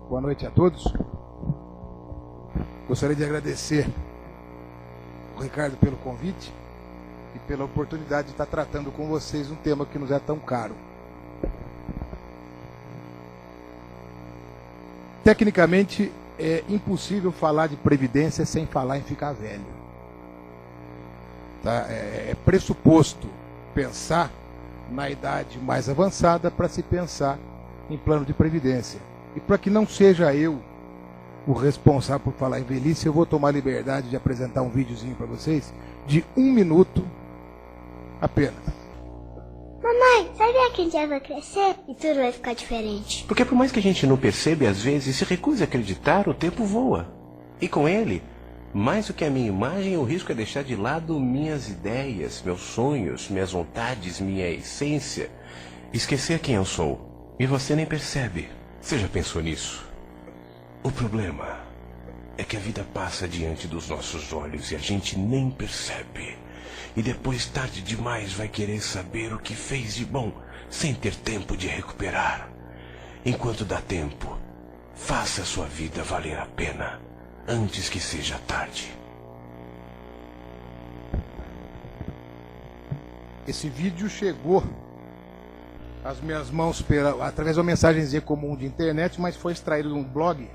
Boa noite a todos. Gostaria de agradecer o Ricardo pelo convite e pela oportunidade de estar tratando com vocês um tema que nos é tão caro. Tecnicamente, é impossível falar de previdência sem falar em ficar velho. Tá? É pressuposto pensar na idade mais avançada para se pensar em plano de previdência. E para que não seja eu o responsável por falar em velhice, eu vou tomar a liberdade de apresentar um videozinho para vocês de 1 minuto apenas. Mamãe, sabia que a gente vai crescer e tudo vai ficar diferente? Porque por mais que a gente não perceba, às vezes se recusa a acreditar, o tempo voa. E com ele, mais do que a minha imagem, o risco é deixar de lado minhas ideias, meus sonhos, minhas vontades, minha essência. Esquecer quem eu sou. E você nem percebe. Você já pensou nisso? O problema é que a vida passa diante dos nossos olhos e a gente nem percebe. E depois, tarde demais, vai querer saber o que fez de bom, sem ter tempo de recuperar. Enquanto dá tempo, faça a sua vida valer a pena, antes que seja tarde. Esse vídeo chegou às minhas mãos através de uma mensagenzinha comum de internet, mas foi extraído de um blog.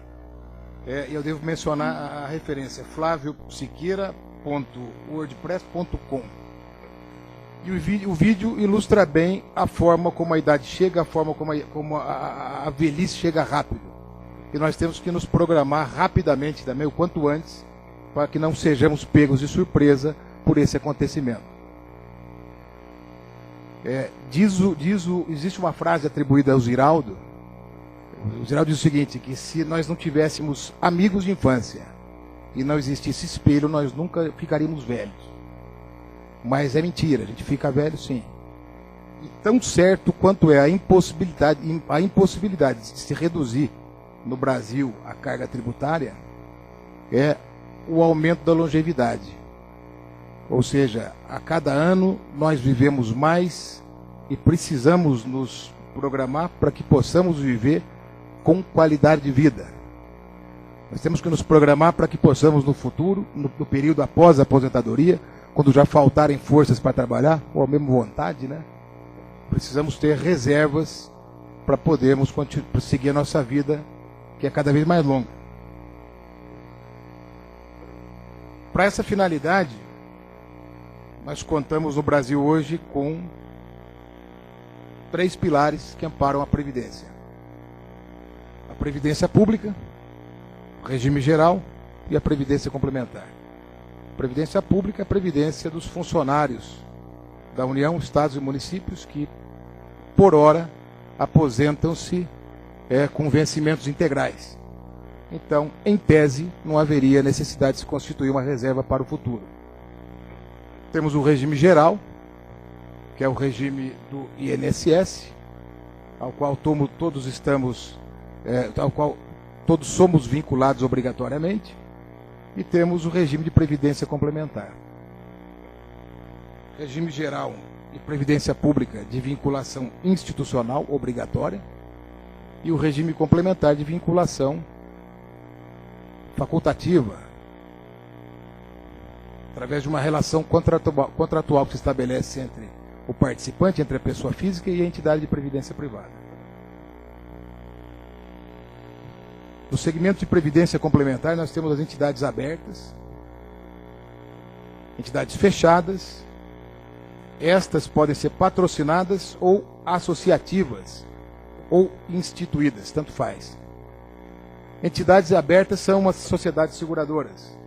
Eu devo mencionar a referência, flaviosiqueira.wordpress.com. E o vídeo ilustra bem a forma como a idade chega, a forma como a velhice chega rápido. E nós temos que nos programar rapidamente também, o quanto antes, para que não sejamos pegos de surpresa por esse acontecimento. Existe uma frase atribuída ao Ziraldo. O Ziraldo diz o seguinte, que se nós não tivéssemos amigos de infância e não existisse espelho, nós nunca ficaríamos velhos. Mas é mentira, a gente fica velho sim. E tão certo quanto é a impossibilidade de se reduzir no Brasil a carga tributária, é o aumento da longevidade. Ou seja, a cada ano nós vivemos mais e precisamos nos programar para que possamos viver com qualidade de vida. Nós temos que nos programar para que possamos no futuro, no período após a aposentadoria, quando já faltarem forças para trabalhar, ou a mesma vontade, né? Precisamos ter reservas para podermos seguir a nossa vida, que é cada vez mais longa. Para essa finalidade, nós contamos no Brasil hoje com 3 pilares que amparam a Previdência. A Previdência Pública, o Regime Geral e a Previdência Complementar. A Previdência Pública é a previdência dos funcionários da União, Estados e municípios que, por hora, aposentam-se com vencimentos integrais. Então, em tese, não haveria necessidade de se constituir uma reserva para o futuro. Temos o regime geral, que é o regime do INSS, ao qual todos somos vinculados obrigatoriamente, e temos o regime de previdência complementar. Regime geral e previdência pública de vinculação institucional obrigatória e o regime complementar de vinculação facultativa, através de uma relação contratual que se estabelece entre o participante, entre a pessoa física e a entidade de previdência privada. No segmento de previdência complementar, nós temos as entidades abertas, entidades fechadas. Estas podem ser patrocinadas ou associativas, ou instituídas, tanto faz. Entidades abertas são as sociedades seguradoras,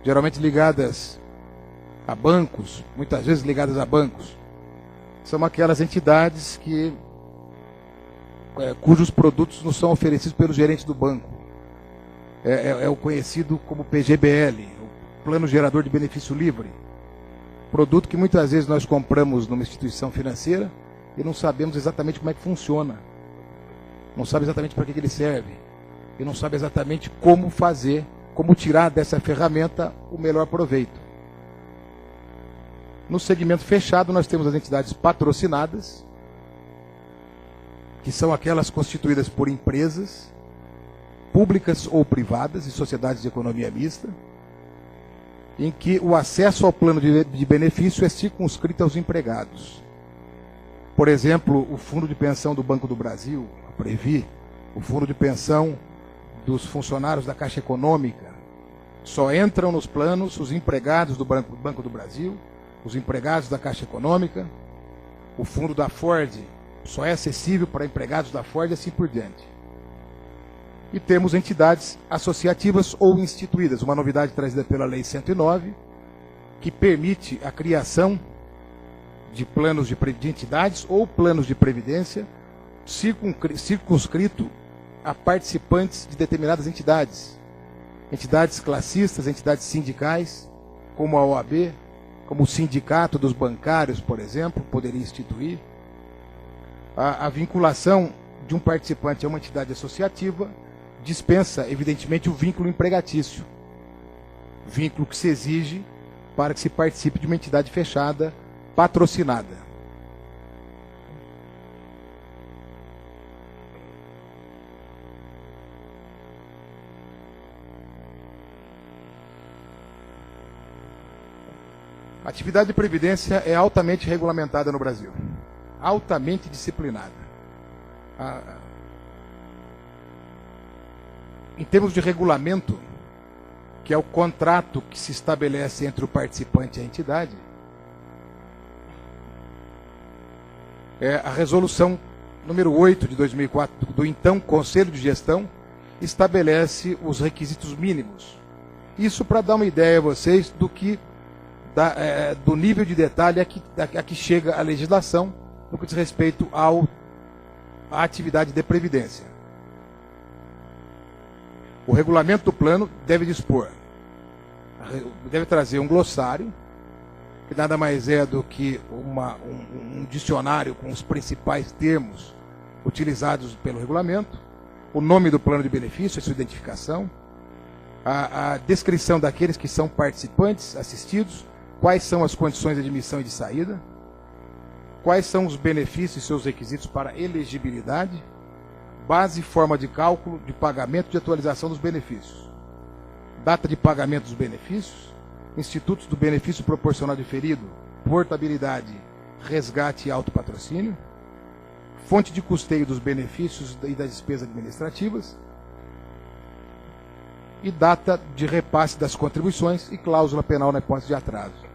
geralmente ligadas a bancos, muitas vezes ligadas a bancos. São aquelas entidades cujos produtos não são oferecidos pelo gerente do banco. É o conhecido como PGBL, o Plano Gerador de Benefício Livre. Produto que muitas vezes nós compramos numa instituição financeira e não sabemos exatamente como é que funciona. Não sabe exatamente para que ele serve. E não sabe exatamente como fazer, como tirar dessa ferramenta o melhor proveito. No segmento fechado, nós temos as entidades patrocinadas, que são aquelas constituídas por empresas públicas ou privadas e sociedades de economia mista, em que o acesso ao plano de benefício é circunscrito aos empregados. Por exemplo, o Fundo de Pensão do Banco do Brasil, a Previ, o Fundo de Pensão dos funcionários da Caixa Econômica, só entram nos planos os empregados do Banco do Brasil, os empregados da Caixa Econômica. O fundo da Ford só é acessível para empregados da Ford e assim por diante. E temos entidades associativas ou instituídas, uma novidade trazida pela Lei 109, que permite a criação de planos de entidades ou planos de previdência circunscrito a participantes de determinadas entidades. Entidades classistas, entidades sindicais, como a OAB, como o Sindicato dos Bancários, por exemplo, poderia instituir. A vinculação de um participante a uma entidade associativa dispensa, evidentemente, o vínculo empregatício. Vínculo que se exige para que se participe de uma entidade fechada, patrocinada. A atividade de previdência é altamente regulamentada no Brasil. Altamente disciplinada. Em termos de regulamento, que é o contrato que se estabelece entre o participante e a entidade, a resolução número 8 de 2004 do então Conselho de Gestão estabelece os requisitos mínimos. Isso para dar uma ideia a vocês do nível de detalhe a que chega a legislação no que diz respeito à atividade de previdência. O regulamento do plano deve trazer um glossário, que nada mais é do que um dicionário com os principais termos utilizados pelo regulamento, o nome do plano de benefício, a sua identificação, a descrição daqueles que são participantes, assistidos, quais são as condições de admissão e de saída, quais são os benefícios e seus requisitos para elegibilidade, base e forma de cálculo, de pagamento e de atualização dos benefícios, data de pagamento dos benefícios, institutos do benefício proporcional diferido, portabilidade, resgate e autopatrocínio, fonte de custeio dos benefícios e das despesas administrativas, e data de repasse das contribuições e cláusula penal na hipótese de atraso.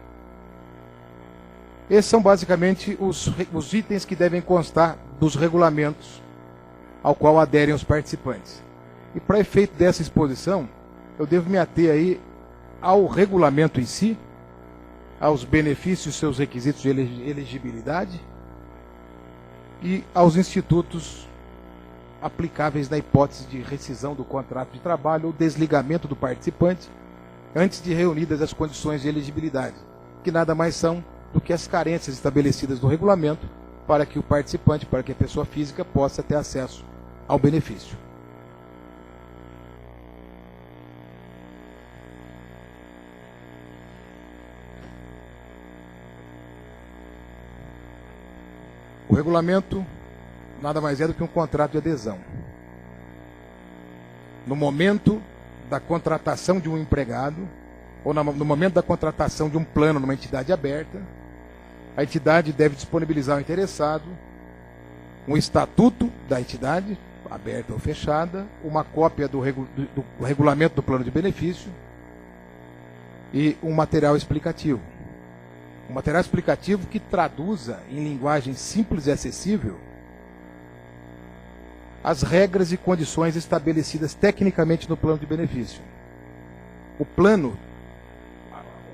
Esses são basicamente os itens que devem constar dos regulamentos ao qual aderem os participantes. E para efeito dessa exposição, eu devo me ater aí ao regulamento em si, aos benefícios e seus requisitos de elegibilidade e aos institutos aplicáveis na hipótese de rescisão do contrato de trabalho ou desligamento do participante antes de reunidas as condições de elegibilidade, que nada mais são do que as carências estabelecidas no regulamento para que o participante, para que a pessoa física possa ter acesso ao benefício. O regulamento nada mais é do que um contrato de adesão. No momento da contratação de um empregado, ou no momento da contratação de um plano numa entidade aberta, a entidade deve disponibilizar ao interessado um estatuto da entidade, aberta ou fechada, uma cópia do regulamento do plano de benefício e um material explicativo. Um material explicativo que traduza em linguagem simples e acessível as regras e condições estabelecidas tecnicamente no plano de benefício. O plano,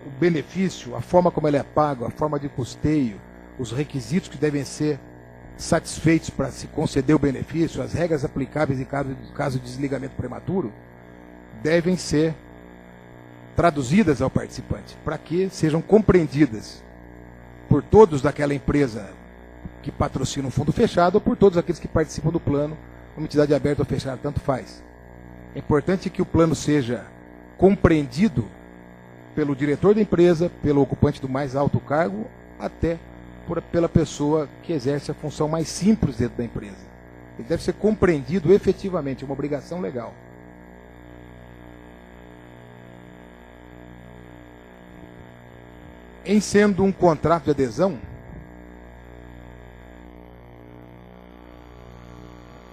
o benefício, a forma como ele é pago, a forma de custeio, os requisitos que devem ser satisfeitos para se conceder o benefício, as regras aplicáveis em caso de desligamento prematuro, devem ser traduzidas ao participante, para que sejam compreendidas por todos daquela empresa que patrocina um fundo fechado ou por todos aqueles que participam do plano, uma entidade aberta ou fechada, tanto faz. É importante que o plano seja compreendido pelo diretor da empresa, pelo ocupante do mais alto cargo, até pela pessoa que exerce a função mais simples dentro da empresa. Ele deve ser compreendido efetivamente, é uma obrigação legal. Em sendo um contrato de adesão,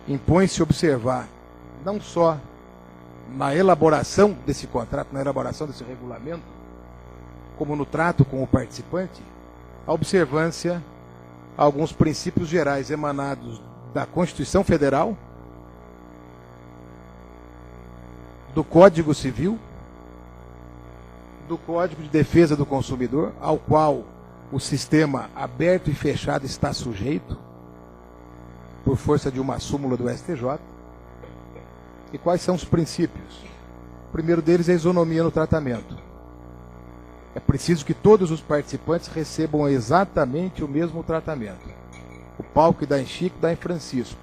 impõe-se observar, não só na elaboração desse contrato, na elaboração desse regulamento, como no trato com o participante, a observância a alguns princípios gerais emanados da Constituição Federal, do Código Civil, do Código de Defesa do Consumidor, ao qual o sistema aberto e fechado está sujeito, por força de uma súmula do STJ. E quais são os princípios? O primeiro deles é a isonomia no tratamento. É preciso que todos os participantes recebam exatamente o mesmo tratamento. O pau que dá em Chico, dá em Francisco.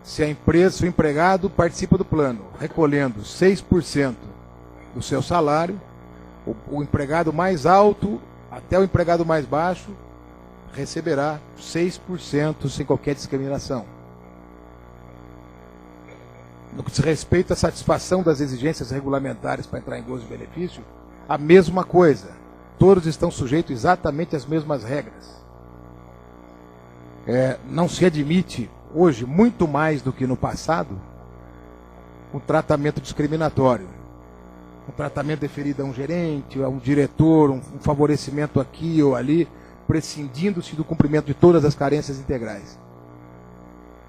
Se a empresa, se o empregado participa do plano, recolhendo 6% do seu salário, o empregado mais alto até o empregado mais baixo receberá 6% sem qualquer discriminação. No que se respeita à satisfação das exigências regulamentares para entrar em gozo de benefício, a mesma coisa. Todos estão sujeitos exatamente às mesmas regras. Não se admite, hoje, muito mais do que no passado, um tratamento discriminatório. Um tratamento deferido a um gerente, a um diretor, um favorecimento aqui ou ali, prescindindo-se do cumprimento de todas as carências integrais.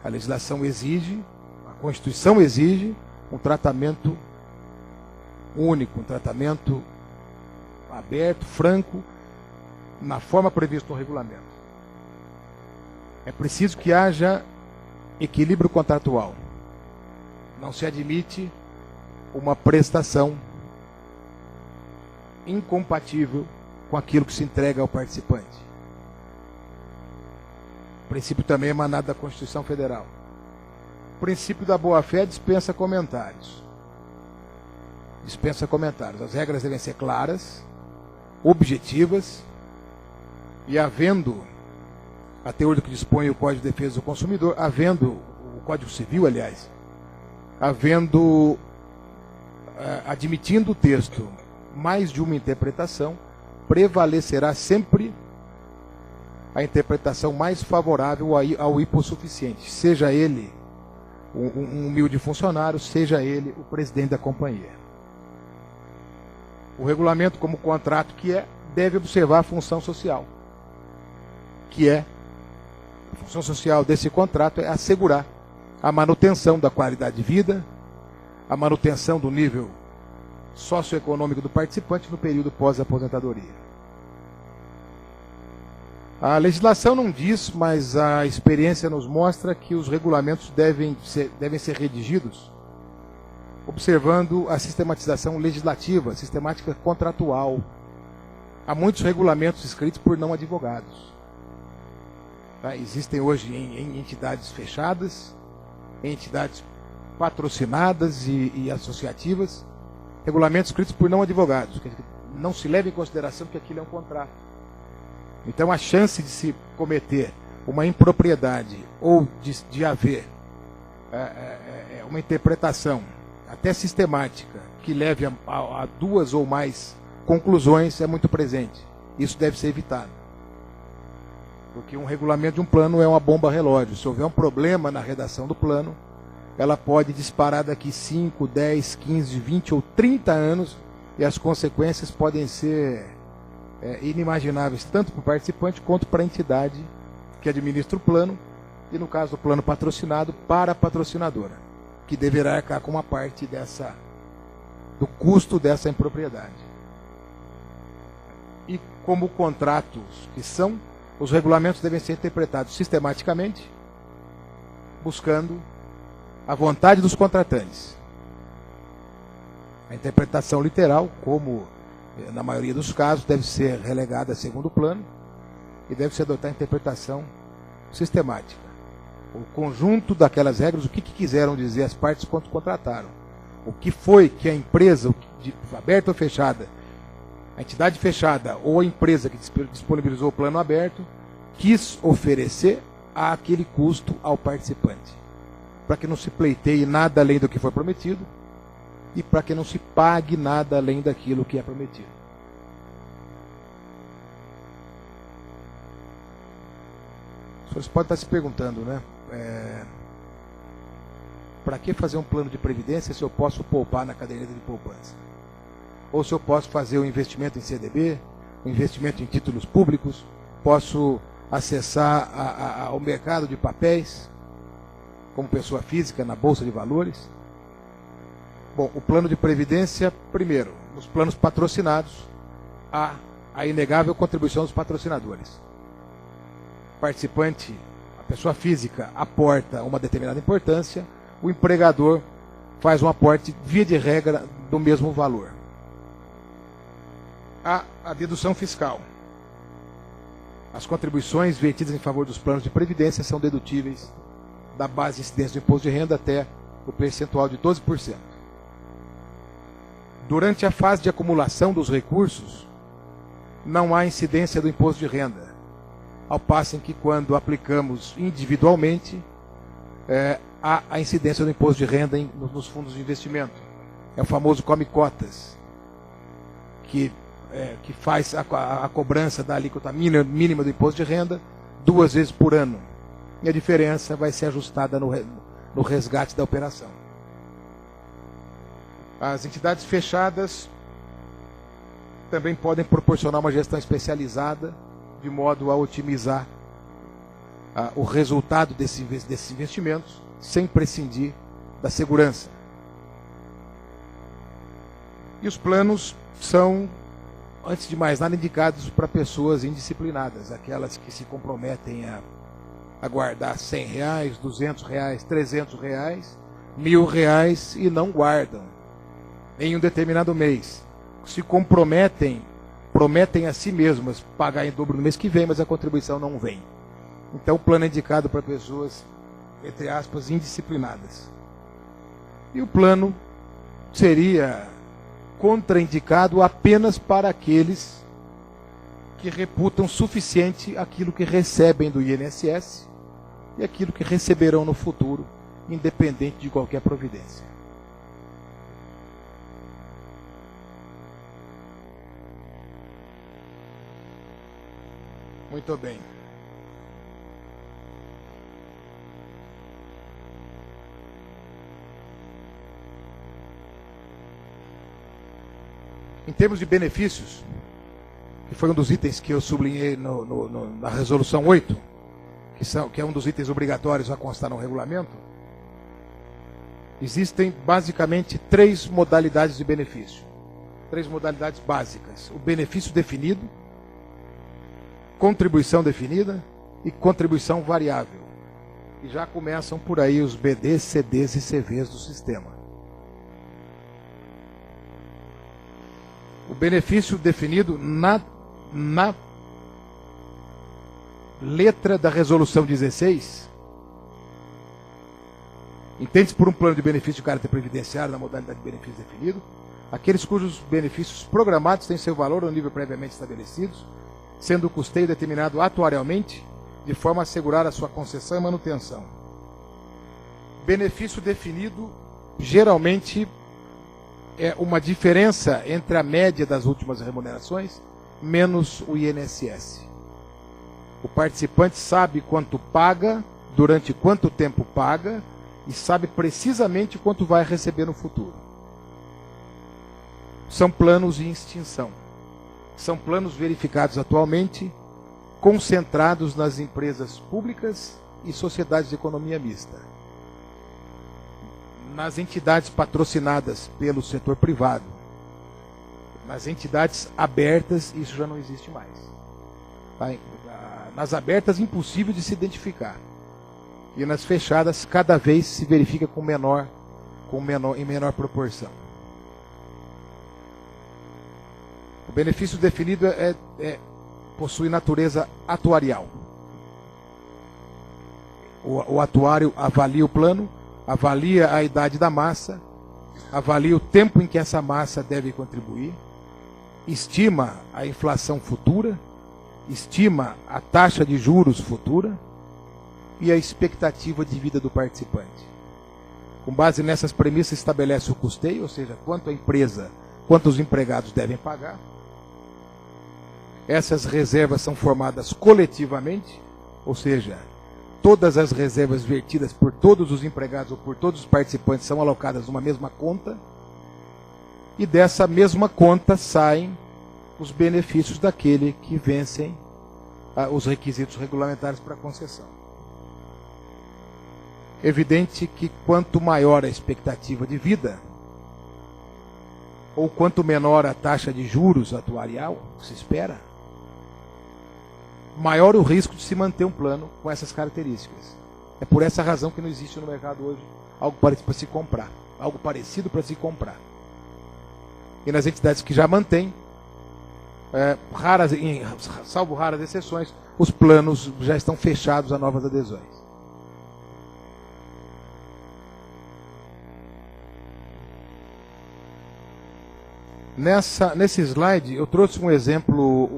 A legislação exige, a Constituição exige, um tratamento único, um tratamento aberto, franco, na forma prevista no regulamento. É preciso que haja equilíbrio contratual. Não se admite uma prestação incompatível com aquilo que se entrega ao participante. O princípio também é emanado da Constituição Federal. O princípio da boa-fé dispensa comentários. Dispensa comentários. As regras devem ser claras, objetivas, e havendo a teoria que dispõe o Código de Defesa do Consumidor, havendo o Código Civil, aliás, admitindo o texto mais de uma interpretação, prevalecerá sempre a interpretação mais favorável ao hipossuficiente, seja ele um humilde funcionário, seja ele o presidente da companhia. O regulamento, como contrato que deve observar a função social, a função social desse contrato é assegurar a manutenção da qualidade de vida, a manutenção do nível socioeconômico do participante no período pós-aposentadoria. A legislação não diz, mas a experiência nos mostra que os regulamentos devem ser redigidos observando a sistematização legislativa, sistemática contratual. Há muitos regulamentos escritos por não advogados. Existem hoje em entidades fechadas, em entidades patrocinadas e associativas, regulamentos escritos por não advogados. Não se leva em consideração que aquilo é um contrato. Então a chance de se cometer uma impropriedade ou de haver uma interpretação até sistemática que leve a duas ou mais conclusões é muito presente. Isso deve ser evitado. Porque um regulamento de um plano é uma bomba relógio. Se houver um problema na redação do plano, ela pode disparar daqui 5, 10, 15, 20 ou 30 anos e as consequências podem ser inimagináveis, tanto para o participante quanto para a entidade que administra o plano e, no caso do plano patrocinado, para a patrocinadora, que deverá arcar com uma parte do custo dessa impropriedade. E como contratos que são, os regulamentos devem ser interpretados sistematicamente, buscando a vontade dos contratantes. A interpretação literal, como na maioria dos casos, deve ser relegada a segundo plano e deve-se adotar a interpretação sistemática. O conjunto daquelas regras, o que quiseram dizer as partes quando contrataram. O que foi que a empresa, aberta ou fechada, a entidade fechada ou a empresa que disponibilizou o plano aberto, quis oferecer àquele custo ao participante. Para que não se pleiteie nada além do que foi prometido e para que não se pague nada além daquilo que é prometido. Vocês podem estar se perguntando, né? Para que fazer um plano de previdência se eu posso poupar na caderneta de poupança? Ou se eu posso fazer um investimento em CDB, um investimento em títulos públicos, posso acessar ao mercado de papéis, como pessoa física, na Bolsa de Valores? Bom, o plano de previdência, primeiro, nos planos patrocinados, há a inegável contribuição dos patrocinadores. O participante, a pessoa física, aporta uma determinada importância, o empregador faz um aporte, via de regra, do mesmo valor. Há a dedução fiscal. As contribuições vertidas em favor dos planos de previdência são dedutíveis da base de incidência do imposto de renda até o percentual de 12%. Durante a fase de acumulação dos recursos, não há incidência do imposto de renda, ao passo em que, quando aplicamos individualmente, há a incidência do imposto de renda nos fundos de investimento. É o famoso come-cotas, que faz a cobrança da alíquota mínima do imposto de renda 2 vezes por ano. E a diferença vai ser ajustada no resgate da operação. As entidades fechadas também podem proporcionar uma gestão especializada, de modo a otimizar o resultado desses investimentos, sem prescindir da segurança. E os planos são, antes de mais nada, indicados para pessoas indisciplinadas, aquelas que se comprometem a guardar R$100, R$200, R$300, R$1.000 e não guardam em um determinado mês. Se comprometem, prometem a si mesmas pagar em dobro no mês que vem, mas a contribuição não vem. Então o plano é indicado para pessoas, entre aspas, indisciplinadas. E o plano seria contraindicado apenas para aqueles que reputam suficiente aquilo que recebem do INSS e aquilo que receberão no futuro, independente de qualquer providência. Muito bem. Em termos de benefícios, que foi um dos itens que eu sublinhei na resolução 8, que é um dos itens obrigatórios a constar no regulamento, existem basicamente 3 modalidades de benefício. 3 modalidades básicas: o benefício definido, contribuição definida e contribuição variável. E já começam por aí os BDs, CDs e CVs do sistema. O benefício definido na letra da resolução 16, entende-se por um plano de benefício de caráter previdenciário na modalidade de benefício definido aqueles cujos benefícios programados têm seu valor ao nível previamente estabelecidos, sendo o custeio determinado atuarialmente, de forma a assegurar a sua concessão e manutenção. Benefício definido geralmente é uma diferença entre a média das últimas remunerações menos o INSS. O participante sabe quanto paga, durante quanto tempo paga, e sabe precisamente quanto vai receber no futuro. São planos em extinção. São planos verificados atualmente, concentrados nas empresas públicas e sociedades de economia mista. Nas entidades patrocinadas pelo setor privado, nas entidades abertas, isso já não existe mais. Tá? Nas abertas, impossível de se identificar. E nas fechadas, cada vez se verifica em menor proporção. O benefício definido possui natureza atuarial. O atuário avalia o plano, avalia a idade da massa, avalia o tempo em que essa massa deve contribuir, estima a inflação futura, estima a taxa de juros futura e a expectativa de vida do participante. Com base nessas premissas, estabelece o custeio, ou seja, quanto a empresa, quanto os empregados devem pagar. Essas reservas são formadas coletivamente, ou seja, todas as reservas vertidas por todos os empregados ou por todos os participantes são alocadas numa mesma conta, e dessa mesma conta saem os benefícios daquele que vencem os requisitos regulamentares para a concessão. Evidente que quanto maior a expectativa de vida, ou quanto menor a taxa de juros atuarial, se espera, maior o risco de se manter um plano com essas características. É por essa razão que não existe no mercado hoje algo parecido para se comprar. Algo parecido para se comprar. E nas entidades que já mantêm, salvo raras exceções, os planos já estão fechados a novas adesões. Nesse slide eu trouxe um exemplo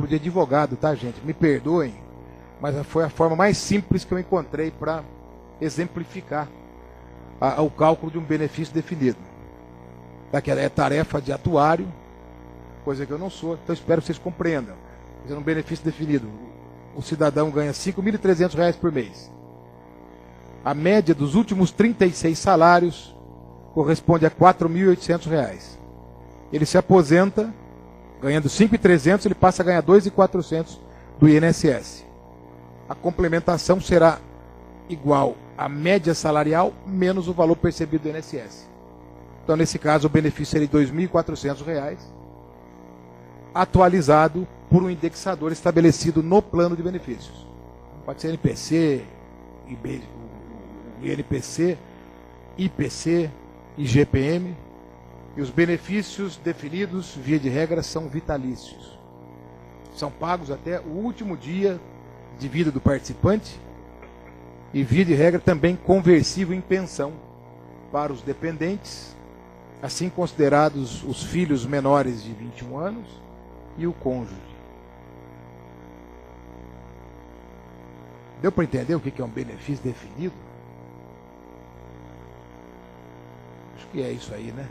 de advogado, tá, gente? Me perdoem, mas foi a forma mais simples que eu encontrei para exemplificar o cálculo de um benefício definido. Daquela é tarefa de atuário, coisa que eu não sou, então espero que vocês compreendam. Fazendo um benefício definido, o cidadão ganha R$ 5.300 por mês. A média dos últimos 36 salários corresponde a R$ 4.800. Ele se aposenta, ganhando 5.300, ele passa a ganhar 2.400 do INSS. A complementação será igual à média salarial menos o valor percebido do INSS. Então, nesse caso, o benefício seria de R$ 2.400, atualizado por um indexador estabelecido no plano de benefícios. Pode ser NPC, INPC, IPC, IGPM. E os benefícios definidos, via de regra, são vitalícios. São pagos até o último dia de vida do participante e, via de regra, também conversível em pensão para os dependentes, assim considerados os filhos menores de 21 anos e o cônjuge. Deu para entender o que é um benefício definido? Acho que é isso aí, né?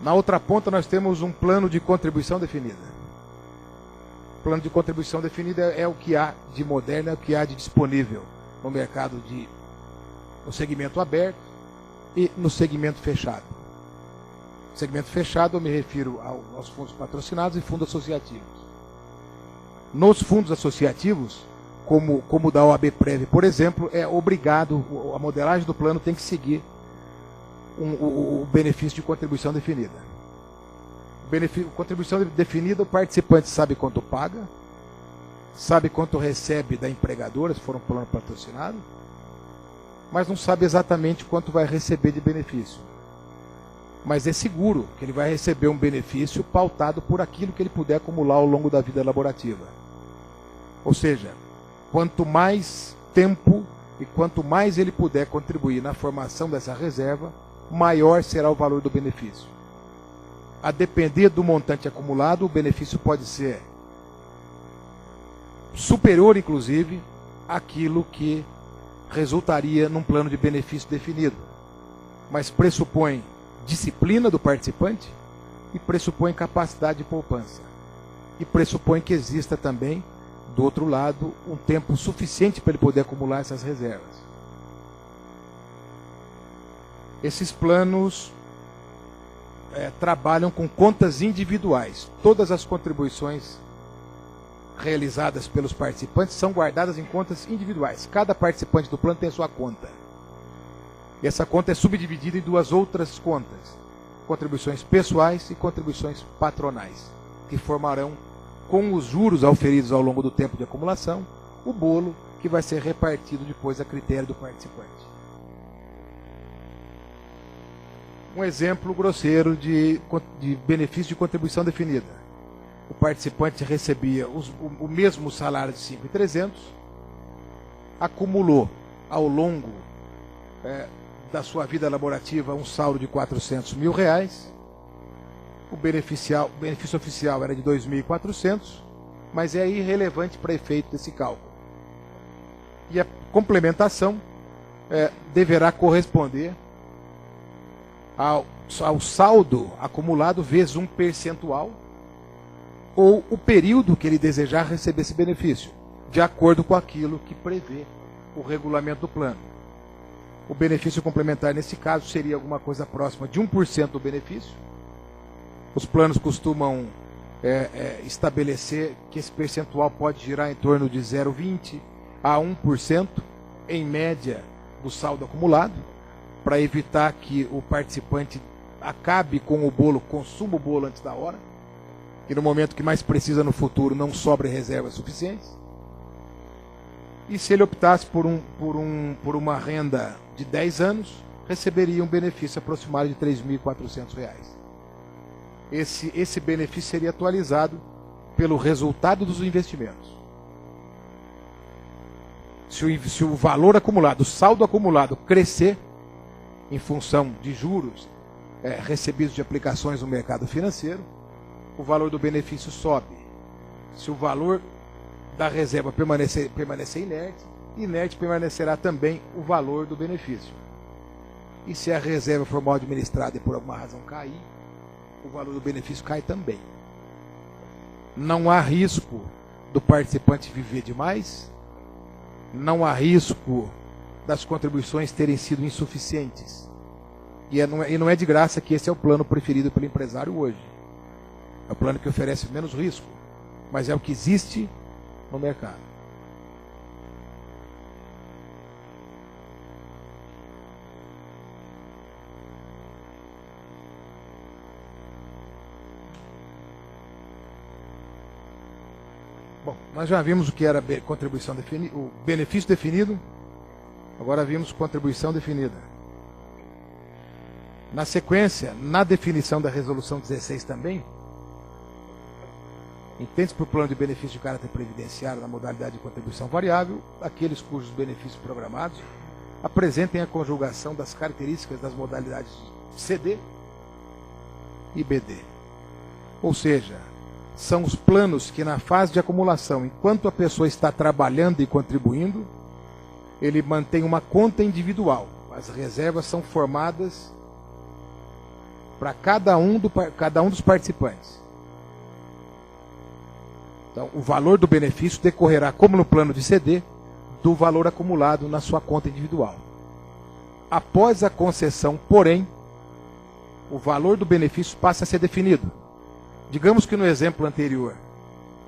Na outra ponta nós temos um plano de contribuição definida. O plano de contribuição definida é o que há de moderno, é o que há de disponível no mercado no segmento aberto e no segmento fechado. No segmento fechado eu me refiro aos fundos patrocinados e fundos associativos. Nos fundos associativos, como o da OABPrev, por exemplo, é obrigado, a modelagem do plano tem que seguir o benefício de contribuição definida. Contribuição definida, o participante sabe quanto paga, sabe quanto recebe da empregadora, se for um plano patrocinado, mas não sabe exatamente quanto vai receber de benefício. Mas é seguro que ele vai receber um benefício pautado por aquilo que ele puder acumular ao longo da vida laborativa. Ou seja, quanto mais tempo e quanto mais ele puder contribuir na formação dessa reserva, maior será o valor do benefício. A depender do montante acumulado, o benefício pode ser superior, inclusive, àquilo que resultaria num plano de benefício definido. Mas pressupõe disciplina do participante e pressupõe capacidade de poupança. E pressupõe que exista também, do outro lado, um tempo suficiente para ele poder acumular essas reservas. Esses planos trabalham com contas individuais. Todas as contribuições realizadas pelos participantes são guardadas em contas individuais. Cada participante do plano tem a sua conta. E essa conta é subdividida em duas outras contas: contribuições pessoais e contribuições patronais, que formarão, com os juros auferidos ao longo do tempo de acumulação, o bolo que vai ser repartido depois a critério do participante. Um exemplo grosseiro de benefício de contribuição definida. O participante recebia o mesmo salário de 5.300, acumulou ao longo da sua vida laborativa um saldo de R$400 mil. O benefício oficial era de 2.400, mas é irrelevante para efeito desse cálculo. E a complementação deverá corresponder ao saldo acumulado vezes um percentual ou o período que ele desejar receber esse benefício. de acordo com aquilo que prevê o regulamento do plano. O benefício complementar, nesse caso, seria alguma coisa próxima de 1% do benefício. Os planos costumam estabelecer que esse percentual pode girar em torno de 0,20% a 1%, em média, do saldo acumulado, para evitar que o participante acabe com o bolo, consuma o bolo antes da hora, e no momento que mais precisa no futuro não sobre reservas suficientes. E se ele optasse por uma renda de 10 anos, receberia um benefício aproximado de R$ 3.400. Esse benefício seria atualizado pelo resultado dos investimentos. Se o valor acumulado, o saldo acumulado crescer em função de juros recebidos de aplicações no mercado financeiro, o valor do benefício sobe. Se o valor da reserva permanecer inerte permanecerá também o valor do benefício. E se a reserva for mal administrada e por alguma razão cair, o valor do benefício cai também. Não há risco do participante viver demais, não há risco das contribuições terem sido insuficientes. E não é de graça que esse é o plano preferido pelo empresário hoje. É o plano que oferece menos risco, mas é o que existe no mercado. Bom, nós já vimos o que era contribuição definida, o benefício definido. Agora vimos contribuição definida. Na sequência, na definição da resolução 16 também, entende-se por plano de benefício de caráter previdenciário na modalidade de contribuição variável aqueles cujos benefícios programados apresentem a conjugação das características das modalidades CD e BD. Ou seja, são os planos que na fase de acumulação, enquanto a pessoa está trabalhando e contribuindo, ele mantém uma conta individual. As reservas são formadas para cada um dos participantes. Então, o valor do benefício decorrerá, como no plano de CD, do valor acumulado na sua conta individual. Após a concessão, porém, o valor do benefício passa a ser definido. Digamos que no exemplo anterior,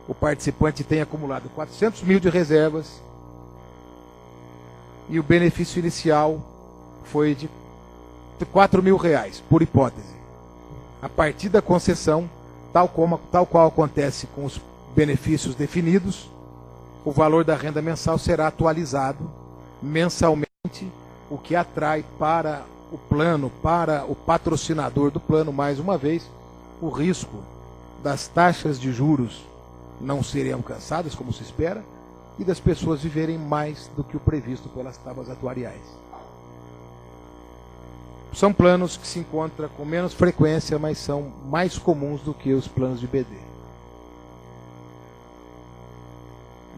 o participante tenha acumulado 400 mil de reservas e o benefício inicial foi de R$4.000, por hipótese. A partir da concessão, tal qual acontece com os benefícios definidos, o valor da renda mensal será atualizado mensalmente, o que atrai para o plano, para o patrocinador do plano, mais uma vez, o risco das taxas de juros não serem alcançadas, como se espera, e das pessoas viverem mais do que o previsto pelas tábuas atuariais. São planos que se encontram com menos frequência, mas são mais comuns do que os planos de BD.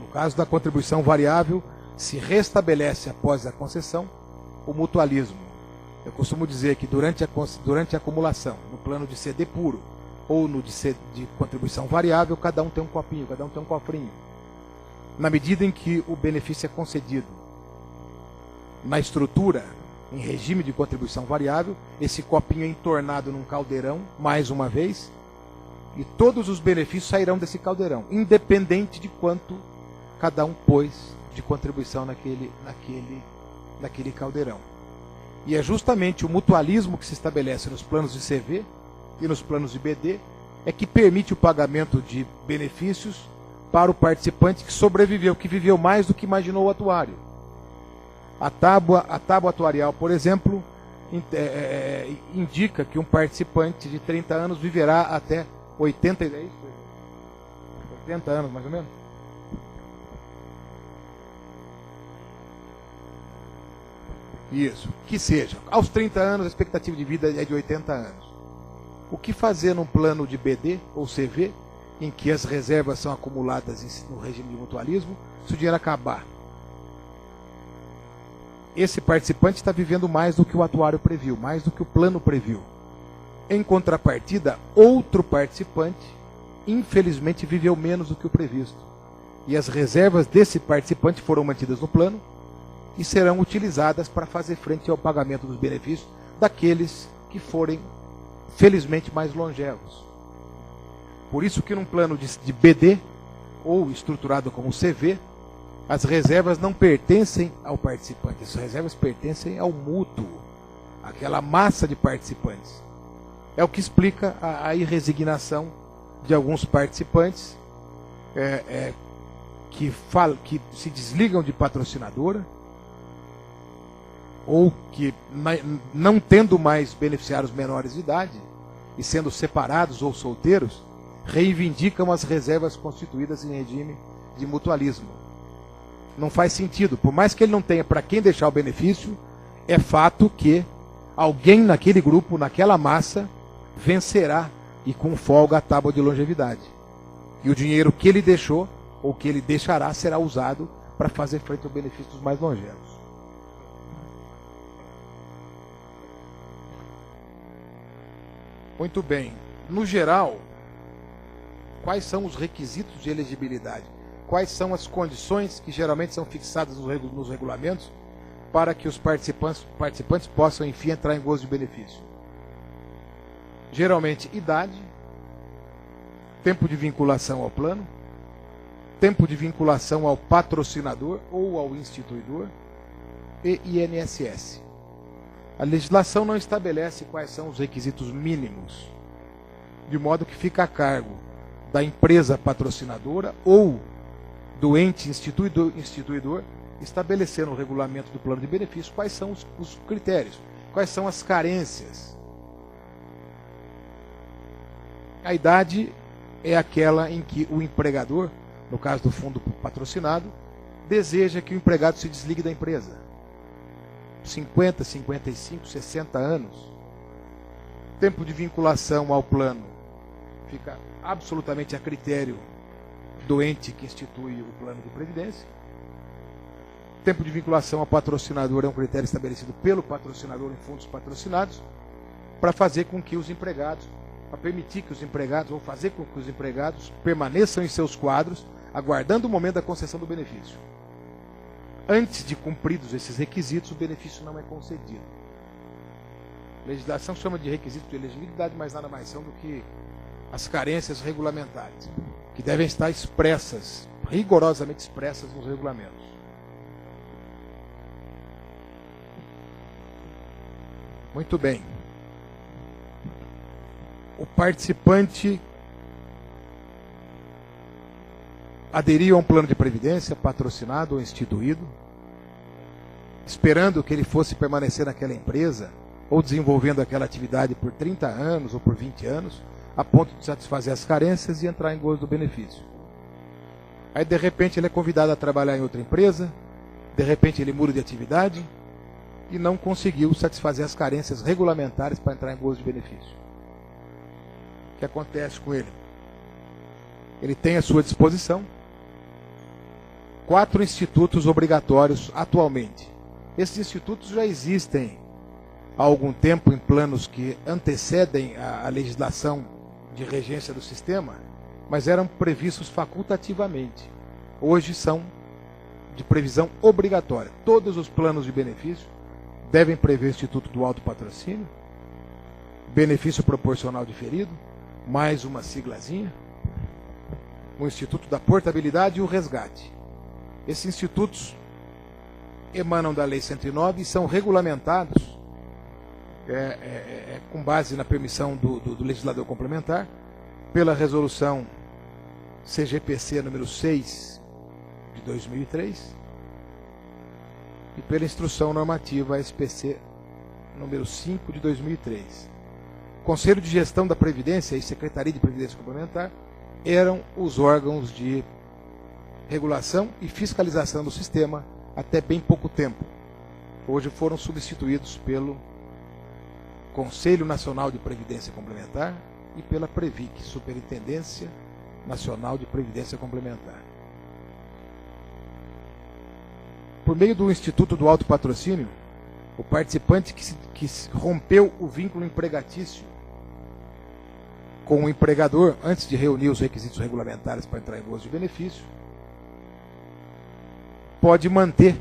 No caso da contribuição variável, se restabelece após a concessão o mutualismo. Eu costumo dizer que durante a acumulação, no plano de CD puro ou no de contribuição variável, cada um tem um copinho, cada um tem um cofrinho. Na medida em que o benefício é concedido na estrutura, em regime de contribuição variável, esse copinho é entornado num caldeirão, mais uma vez, e todos os benefícios sairão desse caldeirão, independente de quanto cada um pôs de contribuição naquele caldeirão. E é justamente o mutualismo que se estabelece nos planos de CV e nos planos de BD é que permite o pagamento de benefícios para o participante que sobreviveu, que viveu mais do que imaginou o atuário. A tábua atuarial, por exemplo, indica que um participante de 30 anos viverá até 80 anos, mais ou menos. Isso, que seja. Aos 30 anos, a expectativa de vida é de 80 anos. O que fazer num plano de BD ou CV, em que as reservas são acumuladas no regime de mutualismo, se o dinheiro acabar? Esse participante está vivendo mais do que o atuário previu, mais do que o plano previu. Em contrapartida, outro participante, infelizmente, viveu menos do que o previsto. E as reservas desse participante foram mantidas no plano e serão utilizadas para fazer frente ao pagamento dos benefícios daqueles que forem, felizmente, mais longevos. Por isso que num plano de BD, ou estruturado como CV, as reservas não pertencem ao participante, as reservas pertencem ao mútuo, aquela massa de participantes. É o que explica a irresignação de alguns participantes que se desligam de patrocinadora, ou que, não tendo mais beneficiários menores de idade, e sendo separados ou solteiros, reivindicam as reservas constituídas em regime de mutualismo. Não faz sentido. Por mais que ele não tenha para quem deixar o benefício, é fato que alguém naquele grupo, naquela massa, vencerá e com folga a tábua de longevidade. E o dinheiro que ele deixou, ou que ele deixará, será usado para fazer frente ao benefício dos mais longevos. Muito bem. No geral, quais são os requisitos de elegibilidade? Quais são as condições que geralmente são fixadas nos regulamentos para que os participantes possam, enfim, entrar em gozo de benefício? Geralmente, idade, tempo de vinculação ao plano, tempo de vinculação ao patrocinador ou ao instituidor e INSS. A legislação não estabelece quais são os requisitos mínimos, de modo que fica a cargo da empresa patrocinadora ou do ente instituidor estabelecer no regulamento do plano de benefício quais são os critérios, quais são as carências. A idade é aquela em que o empregador, no caso do fundo patrocinado, deseja que o empregado se desligue da empresa. 50, 55, 60 anos. Tempo de vinculação ao plano fica absolutamente a critério do ente que institui o plano de previdência. Tempo de vinculação ao patrocinador é um critério estabelecido pelo patrocinador em fundos patrocinados para fazer com que os empregados, para permitir que os empregados, ou fazer com que os empregados permaneçam em seus quadros, aguardando o momento da concessão do benefício. Antes de cumpridos esses requisitos, o benefício não é concedido. A legislação chama de requisito de elegibilidade, mas nada mais são do que as carências regulamentares, que devem estar expressas, rigorosamente expressas nos regulamentos. Muito bem. O participante aderiu a um plano de previdência patrocinado ou instituído, esperando que ele fosse permanecer naquela empresa ou desenvolvendo aquela atividade por 30 anos ou por 20 anos, a ponto de satisfazer as carências e entrar em gozo do benefício. Aí, de repente, ele é convidado a trabalhar em outra empresa, de repente ele muda de atividade e não conseguiu satisfazer as carências regulamentares para entrar em gozo de benefício. O que acontece com ele? Ele tem à sua disposição 4 institutos obrigatórios atualmente. Esses institutos já existem há algum tempo em planos que antecedem a legislação de regência do sistema, mas eram previstos facultativamente. Hoje são de previsão obrigatória. Todos os planos de benefício devem prever o Instituto do Alto Patrocínio, benefício proporcional diferido, mais uma siglazinha, o Instituto da Portabilidade e o Resgate. Esses institutos emanam da Lei 109 e são regulamentados com base na permissão do legislador complementar, pela resolução CGPC número 6 de 2003 e pela instrução normativa SPC número 5 de 2003. Conselho de Gestão da Previdência e Secretaria de Previdência Complementar eram os órgãos de regulação e fiscalização do sistema até bem pouco tempo. Hoje foram substituídos pelo Conselho Nacional de Previdência Complementar e pela Previc, Superintendência Nacional de Previdência Complementar. Por meio do Instituto do Alto Patrocínio, o participante que rompeu o vínculo empregatício com o empregador antes de reunir os requisitos regulamentares para entrar em gozo de benefício, pode manter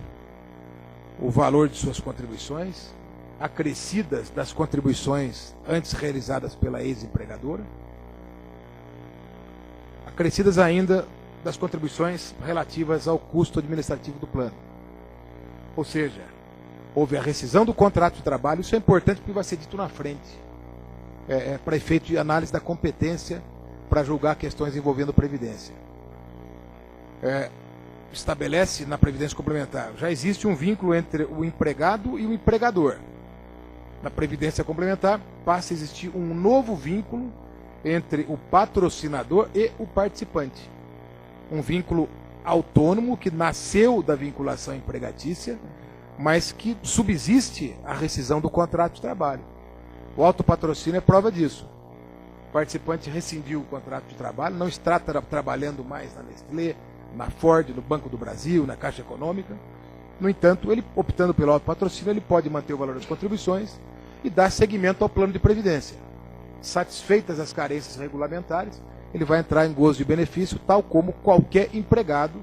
o valor de suas contribuições, acrescidas das contribuições antes realizadas pela ex-empregadora, acrescidas ainda das contribuições relativas ao custo administrativo do plano. Ou seja, houve a rescisão do contrato de trabalho, isso é importante porque vai ser dito na frente, para efeito de análise da competência para julgar questões envolvendo Previdência. Estabelece na Previdência Complementar, já existe um vínculo entre o empregado e o empregador. Na Previdência Complementar passa a existir um novo vínculo entre o patrocinador e o participante. Um vínculo autônomo que nasceu da vinculação empregatícia, mas que subsiste a rescisão do contrato de trabalho. O autopatrocínio é prova disso. O participante rescindiu o contrato de trabalho, não está trabalhando mais na Nestlé, na Ford, no Banco do Brasil, na Caixa Econômica. No entanto, ele, optando pelo autopatrocínio, ele pode manter o valor das contribuições e dar seguimento ao plano de previdência. Satisfeitas as carências regulamentares, ele vai entrar em gozo de benefício, tal como qualquer empregado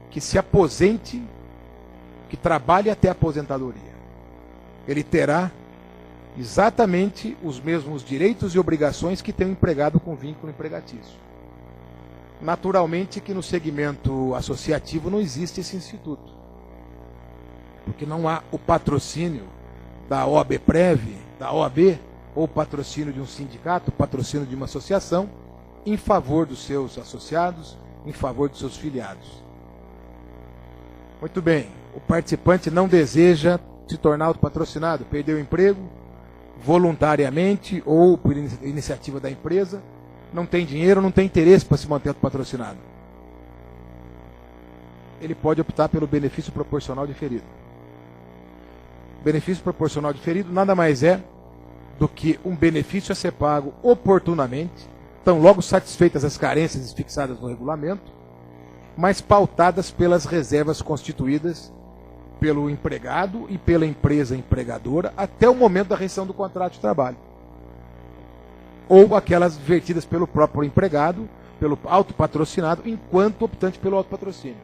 que se aposente, que trabalhe até a aposentadoria. Ele terá exatamente os mesmos direitos e obrigações que tem um empregado com vínculo empregatício. Naturalmente que no segmento associativo não existe esse instituto, porque não há o patrocínio da OABPREV, da OAB, ou patrocínio de um sindicato, patrocínio de uma associação, em favor dos seus associados, em favor dos seus filiados. Muito bem, o participante não deseja se tornar autopatrocinado, perdeu o emprego, voluntariamente ou por iniciativa da empresa, não tem dinheiro, não tem interesse para se manter autopatrocinado. Ele pode optar pelo benefício proporcional diferido. O benefício proporcional diferido nada mais é do que um benefício a ser pago oportunamente, tão logo satisfeitas as carências fixadas no regulamento, mas pautadas pelas reservas constituídas pelo empregado e pela empresa empregadora até o momento da rescisão do contrato de trabalho. Ou aquelas vertidas pelo próprio empregado, pelo autopatrocinado, enquanto optante pelo autopatrocínio.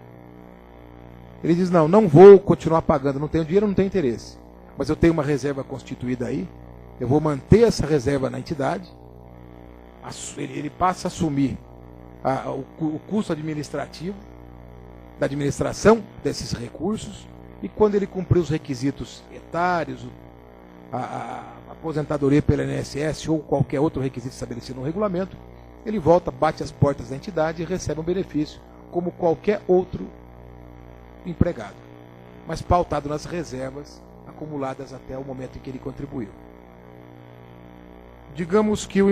Ele diz, não vou continuar pagando, não tenho dinheiro, não tenho interesse. Mas eu tenho uma reserva constituída aí, eu vou manter essa reserva na entidade, ele passa a assumir o custo administrativo da administração desses recursos, e quando ele cumprir os requisitos etários, a aposentadoria pela INSS ou qualquer outro requisito estabelecido no regulamento, ele volta, bate as portas da entidade e recebe um benefício como qualquer outro empregado, mas pautado nas reservas acumuladas até o momento em que ele contribuiu. Digamos que o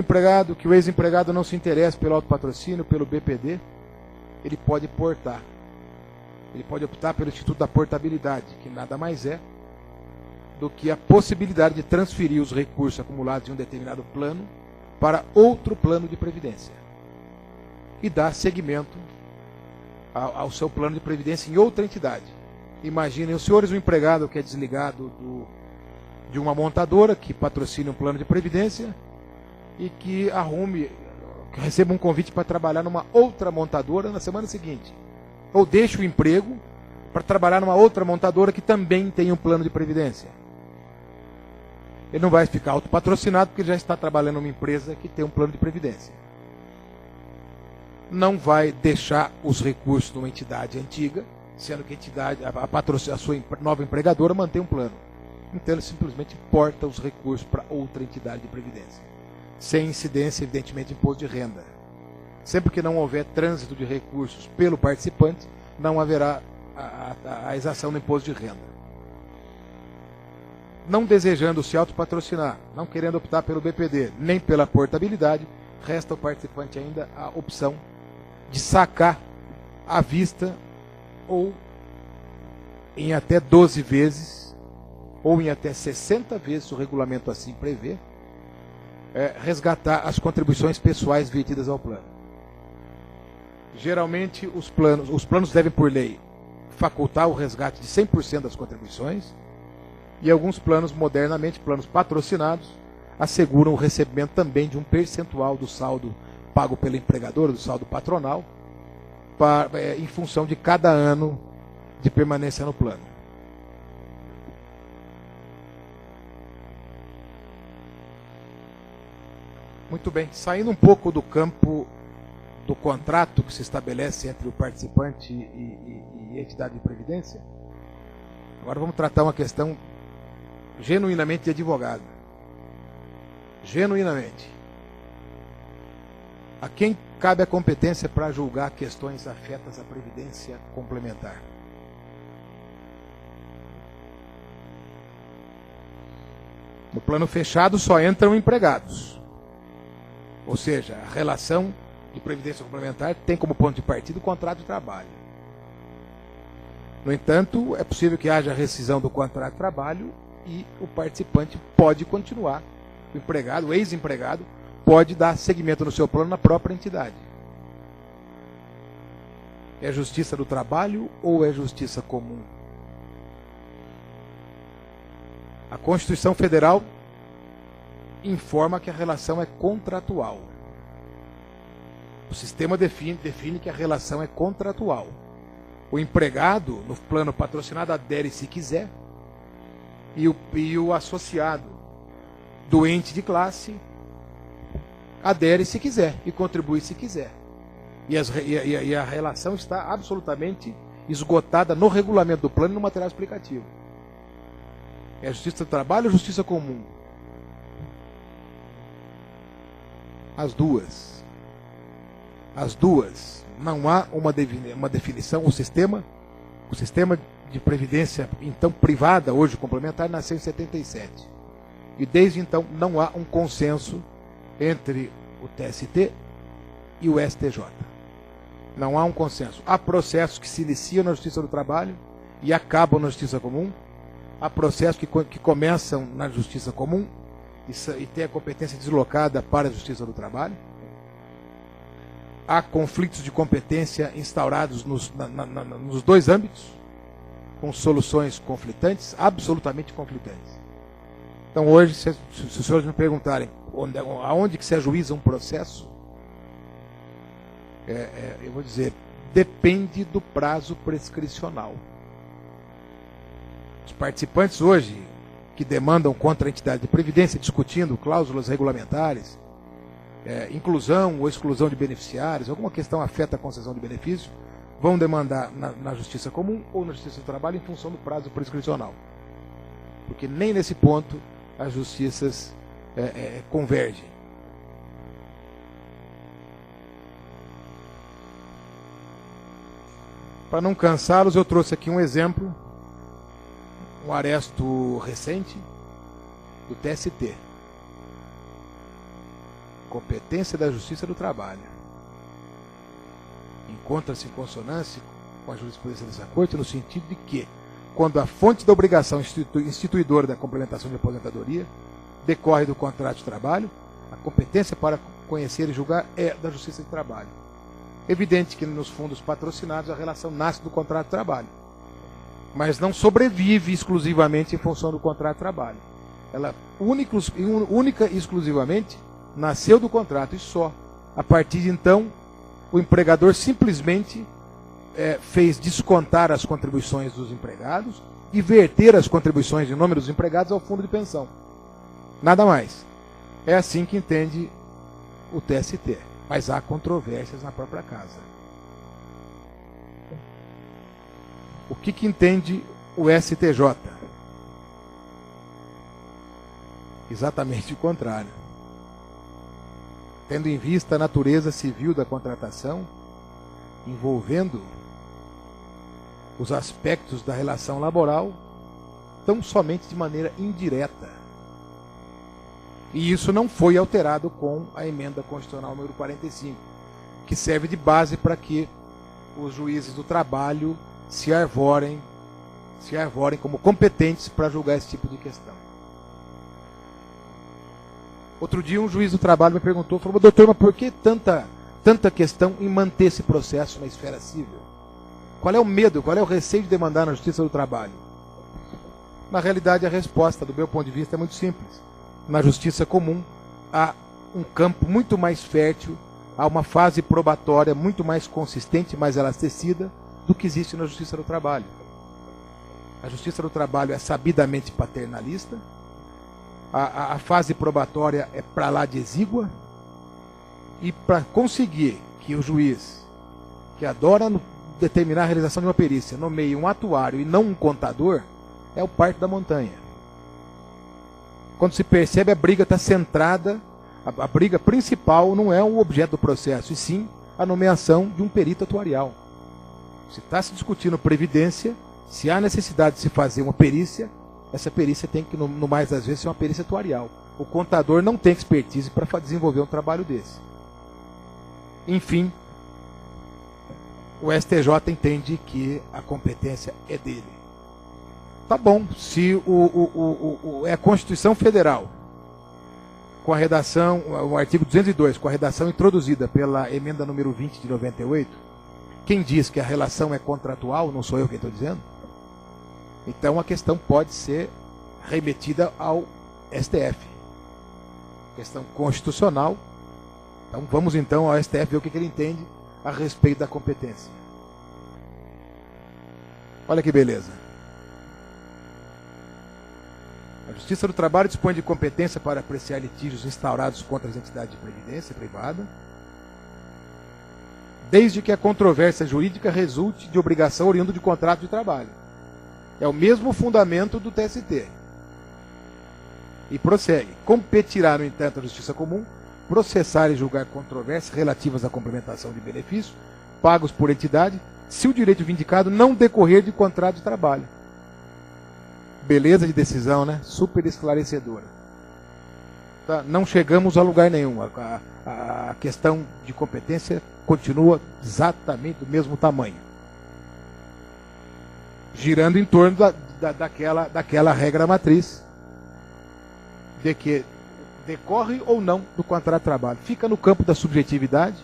ex-empregado não se interessa pelo autopatrocínio, pelo BPD, ele pode portar. Ele pode optar pelo Instituto da Portabilidade, que nada mais é do que a possibilidade de transferir os recursos acumulados em um determinado plano para outro plano de previdência e dar seguimento ao seu plano de previdência em outra entidade. Imaginem, os senhores, um empregado que é desligado de uma montadora que patrocina um plano de previdência e que receba um convite para trabalhar numa outra montadora na semana seguinte. Ou deixa o emprego para trabalhar numa outra montadora que também tem um plano de previdência. Ele não vai ficar autopatrocinado porque ele já está trabalhando numa empresa que tem um plano de previdência. Não vai deixar os recursos numa entidade antiga, sendo que a sua nova empregadora mantém um plano. Então ele simplesmente porta os recursos para outra entidade de previdência, sem incidência, evidentemente, imposto de renda. Sempre que não houver trânsito de recursos pelo participante, não haverá a exação do imposto de renda. Não desejando se autopatrocinar, não querendo optar pelo BPD, nem pela portabilidade, resta ao participante ainda a opção de sacar à vista ou em até 12 vezes, ou em até 60 vezes, o regulamento assim prevê, resgatar as contribuições pessoais vertidas ao plano. Geralmente, os planos devem, por lei, facultar o resgate de 100% das contribuições, e alguns planos, modernamente, planos patrocinados, asseguram o recebimento também de um percentual do saldo pago pela empregadora, do saldo patronal, em função de cada ano de permanência no plano. Muito bem, saindo um pouco do campo do contrato que se estabelece entre o participante e a entidade de previdência, agora vamos tratar uma questão genuinamente de advogado. Genuinamente. A quem cabe a competência para julgar questões afetas à previdência complementar? No plano fechado só entram empregados. Ou seja, a relação de previdência complementar tem como ponto de partida o contrato de trabalho. No entanto, é possível que haja rescisão do contrato de trabalho e o participante pode continuar. O empregado, o ex-empregado, pode dar seguimento no seu plano na própria entidade. É justiça do trabalho ou é justiça comum? A Constituição Federal informa que a relação é contratual. O sistema define que a relação é contratual. O empregado, no plano patrocinado, adere se quiser, e o associado, doente de classe, adere se quiser e contribui se quiser. E a relação está absolutamente esgotada no regulamento do plano e no material explicativo. É justiça do trabalho ou justiça comum? As duas. As duas. Não há uma definição. O sistema de previdência, então privada, hoje complementar, nasceu em 77. E desde então não há um consenso entre o TST e o STJ. Não há um consenso. Há processos que se iniciam na Justiça do Trabalho e acabam na Justiça Comum. Há processos que começam na Justiça Comum e têm a competência deslocada para a Justiça do Trabalho. Há conflitos de competência instaurados nos dois âmbitos, com soluções conflitantes, absolutamente conflitantes. Então hoje, se os senhores me perguntarem aonde que se ajuiza um processo, eu vou dizer, depende do prazo prescricional. Os participantes hoje que demandam contra a entidade de previdência, discutindo cláusulas regulamentares, inclusão ou exclusão de beneficiários, alguma questão afeta a concessão de benefício, vão demandar na Justiça Comum ou na Justiça do Trabalho em função do prazo prescricional. Porque nem nesse ponto as justiças convergem. Para não cansá-los, eu trouxe aqui um exemplo, um aresto recente do TST. Competência da Justiça do Trabalho. Encontra-se em consonância com a jurisprudência dessa Corte no sentido de que, quando a fonte da obrigação instituidora da complementação de aposentadoria decorre do contrato de trabalho, a competência para conhecer e julgar é da Justiça do Trabalho. Evidente que nos fundos patrocinados a relação nasce do contrato de trabalho, mas não sobrevive exclusivamente em função do contrato de trabalho. Ela única e exclusivamente nasceu do contrato e só. A partir de então, o empregador simplesmente fez descontar as contribuições dos empregados e verter as contribuições em nome dos empregados ao fundo de pensão. Nada mais. É assim que entende o TST. Mas há controvérsias na própria casa. O que entende o STJ? Exatamente o contrário. Tendo em vista a natureza civil da contratação, envolvendo os aspectos da relação laboral, tão somente de maneira indireta. E isso não foi alterado com a emenda constitucional número 45, que serve de base para que os juízes do trabalho se arvorem como competentes para julgar esse tipo de questão. Outro dia um juiz do trabalho me perguntou, falou: doutor, mas por que tanta questão em manter esse processo na esfera civil? Qual é o medo, qual é o receio de demandar na Justiça do Trabalho? Na realidade, a resposta, do meu ponto de vista, é muito simples. Na Justiça Comum há um campo muito mais fértil, há uma fase probatória muito mais consistente, mais elastecida do que existe na Justiça do Trabalho. A Justiça do Trabalho é sabidamente paternalista. A fase probatória é para lá de exígua. E para conseguir que o juiz, que adora determinar a realização de uma perícia, nomeie um atuário e não um contador, é o parto da montanha. Quando se percebe, a briga está centrada, a briga principal não é o objeto do processo, e sim a nomeação de um perito atuarial. Se está se discutindo previdência, se há necessidade de se fazer uma perícia, essa perícia tem que, no mais das vezes, ser uma perícia atuarial. O contador não tem expertise para desenvolver um trabalho desse. Enfim, o STJ entende que a competência é dele. Tá bom, se é a Constituição Federal, com a redação, o artigo 202, com a redação introduzida pela emenda número 20 de 98, quem diz que a relação é contratual, não sou eu quem estou dizendo, então a questão pode ser remetida ao STF. Questão constitucional. Então vamos então ao STF ver o que ele entende a respeito da competência. Olha que beleza. A Justiça do Trabalho dispõe de competência para apreciar litígios instaurados contra as entidades de previdência privada, desde que a controvérsia jurídica resulte de obrigação oriunda de contrato de trabalho. É o mesmo fundamento do TST. E prossegue. Competirá, no entanto, a Justiça Comum processar e julgar controvérsias relativas à complementação de benefícios pagos por entidade, se o direito vindicado não decorrer de contrato de trabalho. Beleza de decisão, né? Super esclarecedora. Tá? Não chegamos a lugar nenhum. A questão de competência continua exatamente do mesmo tamanho. Girando em torno daquela regra matriz de que decorre ou não do contrato de trabalho. Fica no campo da subjetividade.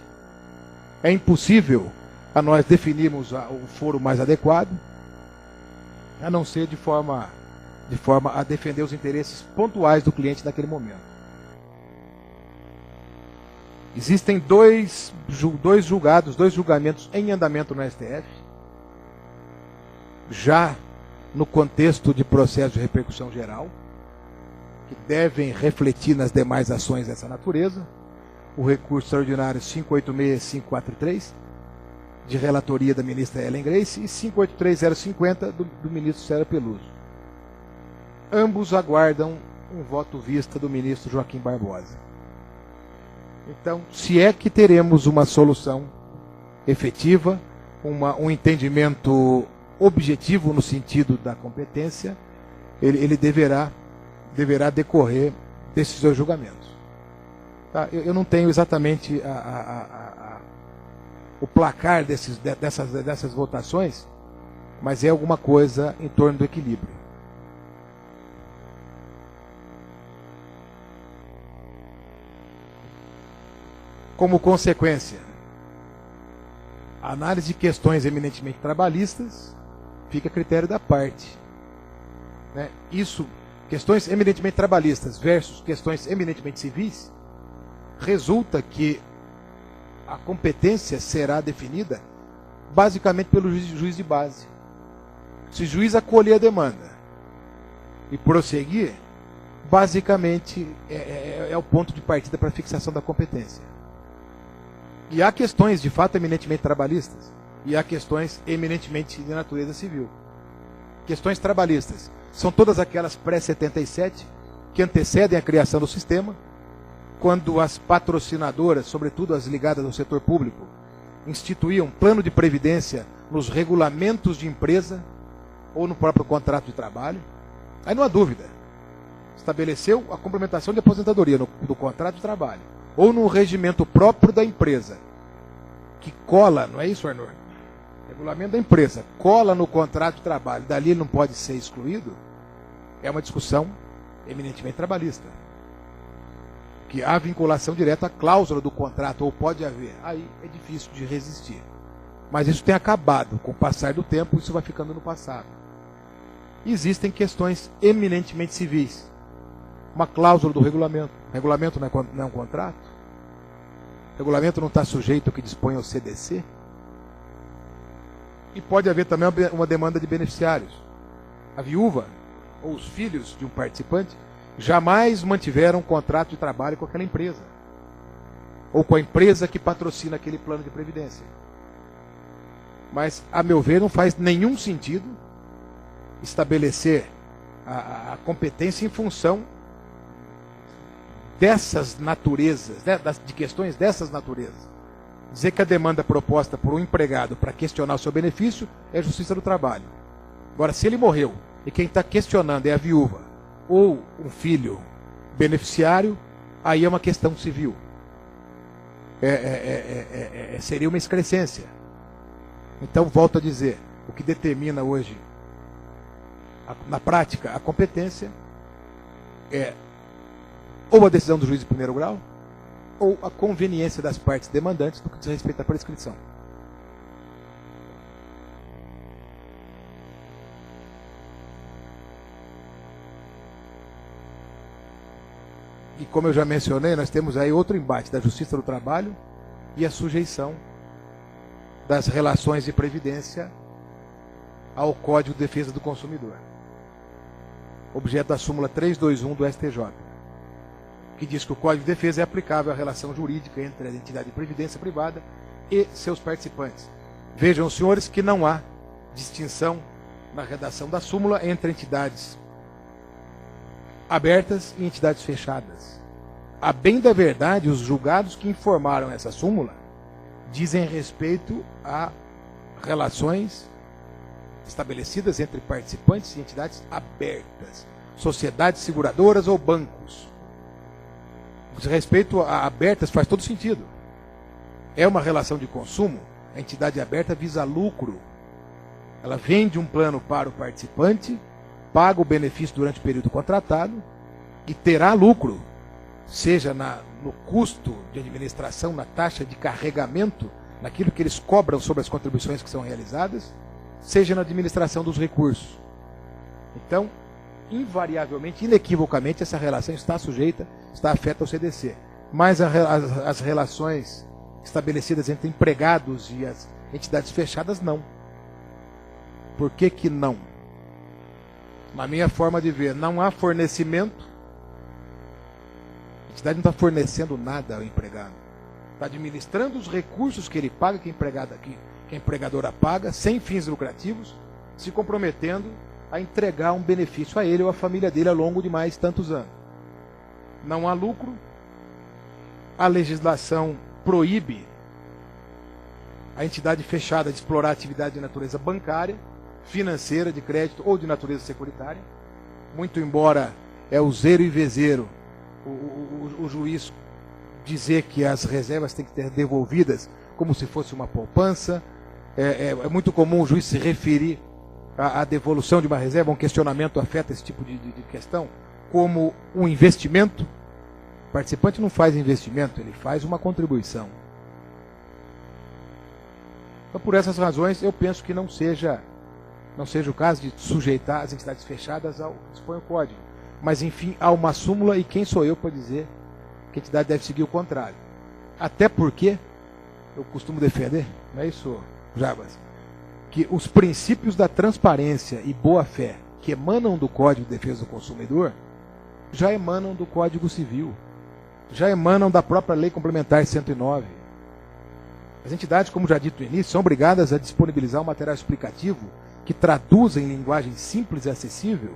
É impossível a nós definirmos o foro mais adequado, a não ser de forma a defender os interesses pontuais do cliente naquele momento. Existem dois julgamentos em andamento no STF, já no contexto de processo de repercussão geral, que devem refletir nas demais ações dessa natureza. O recurso extraordinário 586-543, de relatoria da ministra Ellen Grace, e 583-050, do ministro Célia Peluso. Ambos aguardam um voto vista do ministro Joaquim Barbosa. Então, se é que teremos uma solução efetiva, um entendimento objetivo no sentido da competência, ele deverá decorrer desses dois julgamentos. Tá? Eu não tenho exatamente o placar dessas votações, mas é alguma coisa em torno do equilíbrio. Como consequência, a análise de questões eminentemente trabalhistas fica a critério da parte. Né? Isso, questões eminentemente trabalhistas versus questões eminentemente civis, resulta que a competência será definida basicamente pelo juiz de base. Se o juiz acolher a demanda e prosseguir, basicamente é o ponto de partida para a fixação da competência. E há questões de fato eminentemente trabalhistas e há questões eminentemente de natureza civil. Questões trabalhistas são todas aquelas pré-77 que antecedem a criação do sistema, quando as patrocinadoras, sobretudo as ligadas ao setor público, instituíam plano de previdência nos regulamentos de empresa ou no próprio contrato de trabalho. Aí não há dúvida. Estabeleceu a complementação de aposentadoria do contrato de trabalho ou no regimento próprio da empresa, que cola, não é isso, Arnor? Regulamento da empresa, cola no contrato de trabalho, dali ele não pode ser excluído, é uma discussão eminentemente trabalhista. Que há vinculação direta à cláusula do contrato, ou pode haver, aí é difícil de resistir. Mas isso tem acabado, com o passar do tempo, isso vai ficando no passado. Existem questões eminentemente civis. Uma cláusula do regulamento. Regulamento não é um contrato? Regulamento não está sujeito ao que dispõe ao CDC? E pode haver também uma demanda de beneficiários. A viúva ou os filhos de um participante jamais mantiveram um contrato de trabalho com aquela empresa, ou com a empresa que patrocina aquele plano de previdência. Mas, a meu ver, não faz nenhum sentido estabelecer a competência em função dessas naturezas, de questões dessas naturezas. Dizer que a demanda proposta por um empregado para questionar o seu benefício é a justiça do trabalho. Agora, se ele morreu e quem está questionando é a viúva ou um filho beneficiário, aí é uma questão civil. Seria uma excrescência. Então, volto a dizer, o que determina hoje, na prática, a competência é ou a decisão do juiz de primeiro grau, ou a conveniência das partes demandantes no que diz respeito à prescrição. E como eu já mencionei, nós temos aí outro embate da Justiça do Trabalho e a sujeição das relações de previdência ao Código de Defesa do Consumidor, objeto da súmula 321 do STJ, que diz que o Código de Defesa é aplicável à relação jurídica entre a entidade de previdência privada e seus participantes. Vejam, senhores, que não há distinção na redação da súmula entre entidades abertas e entidades fechadas. A bem da verdade, os julgados que informaram essa súmula dizem respeito a relações estabelecidas entre participantes e entidades abertas, sociedades seguradoras ou bancos. Diz respeito a abertas faz todo sentido. É uma relação de consumo, a entidade aberta visa lucro. Ela vende um plano para o participante, paga o benefício durante o período contratado e terá lucro, seja no custo de administração, na taxa de carregamento, naquilo que eles cobram sobre as contribuições que são realizadas, seja na administração dos recursos. Então, invariavelmente, inequivocamente, essa relação está afeta ao CDC. Mas as relações estabelecidas entre empregados e as entidades fechadas, não. Por que que não? Na minha forma de ver, não há fornecimento. A entidade não está fornecendo nada ao empregado. Está administrando os recursos que ele paga, que a empregadora paga, sem fins lucrativos, se comprometendo a entregar um benefício a ele ou à família dele ao longo de mais tantos anos. Não há lucro. A legislação proíbe a entidade fechada de explorar atividade de natureza bancária, financeira, de crédito ou de natureza securitária. Muito embora é o zero e vezeiro o juiz dizer que as reservas têm que ser devolvidas como se fosse uma poupança. É muito comum o juiz se referir à devolução de uma reserva, um questionamento afeta esse tipo de questão, como um investimento. O participante não faz investimento, ele faz uma contribuição. Então, por essas razões, eu penso que não seja o caso de sujeitar as entidades fechadas ao que dispõe o Código. Mas, enfim, há uma súmula e quem sou eu para dizer que a entidade deve seguir o contrário? Até porque, eu costumo defender, não é isso, Jarbas, que os princípios da transparência e boa-fé que emanam do Código de Defesa do Consumidor já emanam do Código Civil, já emanam da própria Lei Complementar 109. As entidades, como já dito no início, são obrigadas a disponibilizar um material explicativo que traduza em linguagem simples e acessível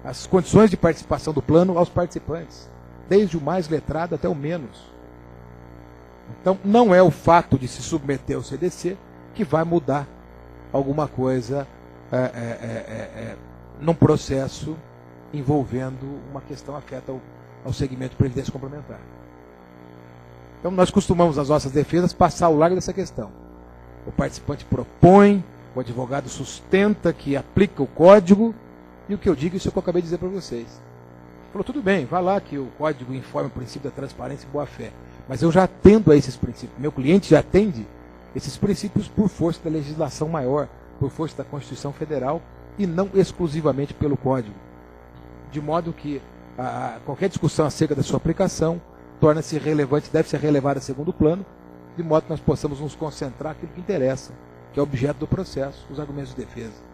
as condições de participação do plano aos participantes, desde o mais letrado até o menos. Então, não é o fato de se submeter ao CDC que vai mudar alguma coisa num processo envolvendo uma questão afeta ao segmento de previdência complementar. Então, nós costumamos, nas nossas defesas, passar ao largo dessa questão. O participante propõe, o advogado sustenta que aplica o código, e o que eu digo, isso é o que eu acabei de dizer para vocês. Falou, tudo bem, vai lá que o código informa o princípio da transparência e boa-fé. Mas eu já atendo a esses princípios. Meu cliente já atende esses princípios por força da legislação maior, por força da Constituição Federal, e não exclusivamente pelo código. De modo que qualquer discussão acerca da sua aplicação torna-se relevante, deve ser relevada a segundo plano, de modo que nós possamos nos concentrar naquilo que interessa, que é o objeto do processo, os argumentos de defesa.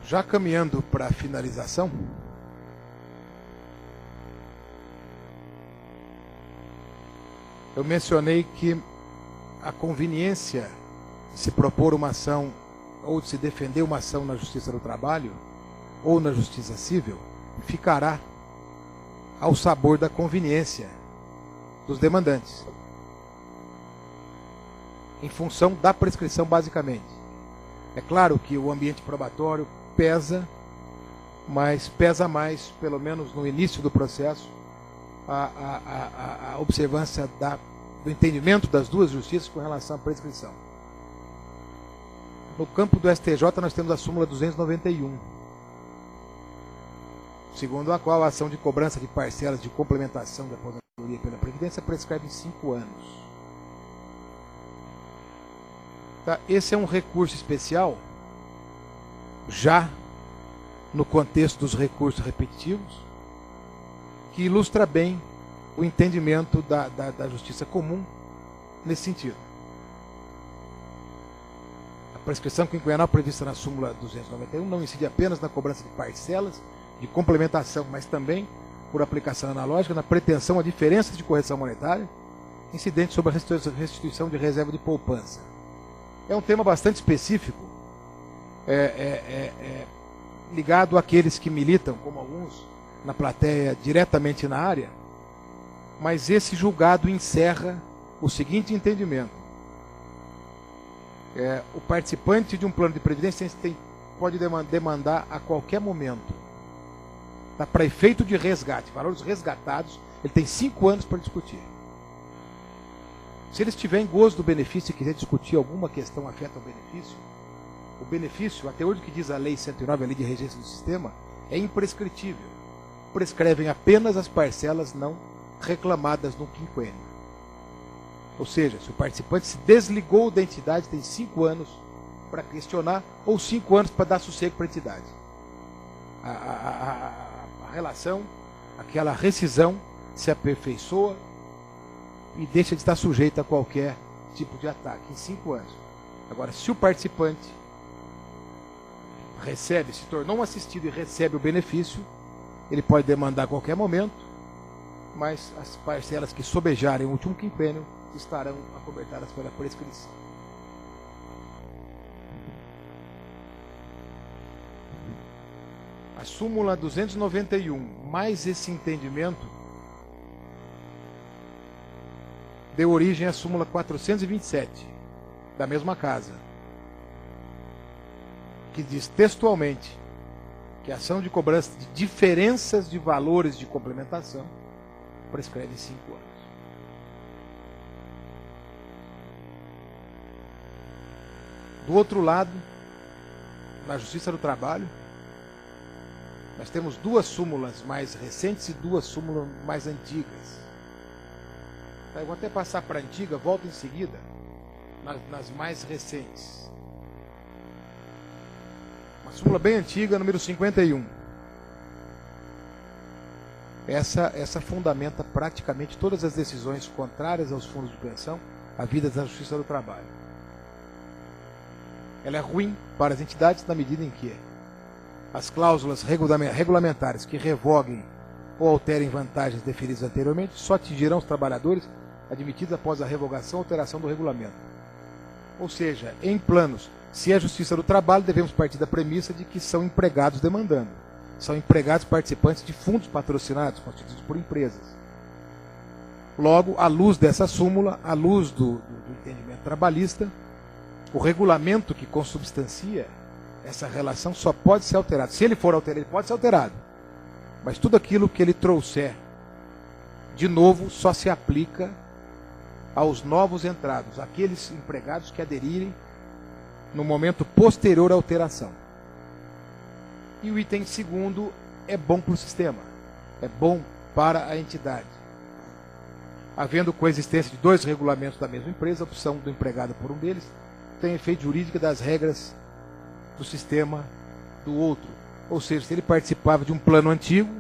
Já caminhando para a finalização, eu mencionei que a conveniência de se propor uma ação ou de se defender uma ação na Justiça do Trabalho ou na Justiça Civil ficará ao sabor da conveniência dos demandantes, em função da prescrição, basicamente. É claro que o ambiente probatório pesa, mas pesa mais, pelo menos no início do processo, a observância do entendimento das duas justiças com relação à prescrição. No campo do STJ, nós temos a súmula 291, segundo a qual a ação de cobrança de parcelas de complementação da aposentadoria pela Previdência prescreve 5 anos. Tá? Esse é um recurso especial, já no contexto dos recursos repetitivos, que ilustra bem o entendimento da justiça comum nesse sentido. A prescrição quinquenal prevista na súmula 291 não incide apenas na cobrança de parcelas de complementação, mas também, por aplicação analógica, na pretensão a diferença de correção monetária incidente sobre a restituição de reserva de poupança. É um tema bastante específico, ligado àqueles que militam, como alguns, na plateia, diretamente na área, mas esse julgado encerra o seguinte entendimento. O participante de um plano de previdência pode demandar a qualquer momento. Para efeito de resgate, valores resgatados, ele tem 5 anos para discutir. Se ele estiver em gozo do benefício e quiser discutir alguma questão afeta ao benefício, o benefício, até hoje que diz a Lei 109, a Lei de Regência do Sistema, é imprescritível. Prescrevem apenas as parcelas não reclamadas no quinquênio. Ou seja, se o participante se desligou da entidade, tem 5 anos para questionar ou 5 anos para dar sossego para a entidade. A relação, aquela rescisão se aperfeiçoa e deixa de estar sujeita a qualquer tipo de ataque em 5 anos. Agora, se o participante se tornou um assistido e recebe o benefício, ele pode demandar a qualquer momento, mas as parcelas que sobejarem o último quinquênio estarão acobertadas pela prescrição. A súmula 291, mais esse entendimento, deu origem à súmula 427, da mesma casa, que diz textualmente que a ação de cobrança de diferenças de valores de complementação prescreve 5 anos. Do outro lado, na Justiça do Trabalho, nós temos 2 súmulas mais recentes e 2 súmulas mais antigas. Eu vou até passar para a antiga, volto em seguida nas mais recentes. Uma súmula bem antiga, número 51. Essa fundamenta praticamente todas as decisões contrárias aos fundos de pensão, à vida da Justiça do Trabalho. Ela é ruim para as entidades na medida em que as cláusulas regulamentares que revoguem ou alterem vantagens deferidas anteriormente só atingirão os trabalhadores admitidos após a revogação ou alteração do regulamento. Ou seja, em planos, se é a Justiça do Trabalho, devemos partir da premissa de que são empregados demandando. São empregados participantes de fundos patrocinados, constituídos por empresas. Logo, à luz dessa súmula, à luz do entendimento trabalhista, o regulamento que consubstancia essa relação só pode ser alterado. Se ele for alterado, ele pode ser alterado. Mas tudo aquilo que ele trouxer, de novo, só se aplica aos novos entrados, aqueles empregados que aderirem no momento posterior à alteração. E o item segundo é bom para o sistema, é bom para a entidade. Havendo coexistência de 2 regulamentos da mesma empresa, a opção do empregado por um deles tem efeito jurídico das regras do sistema do outro. Ou seja, se ele participava de um plano antigo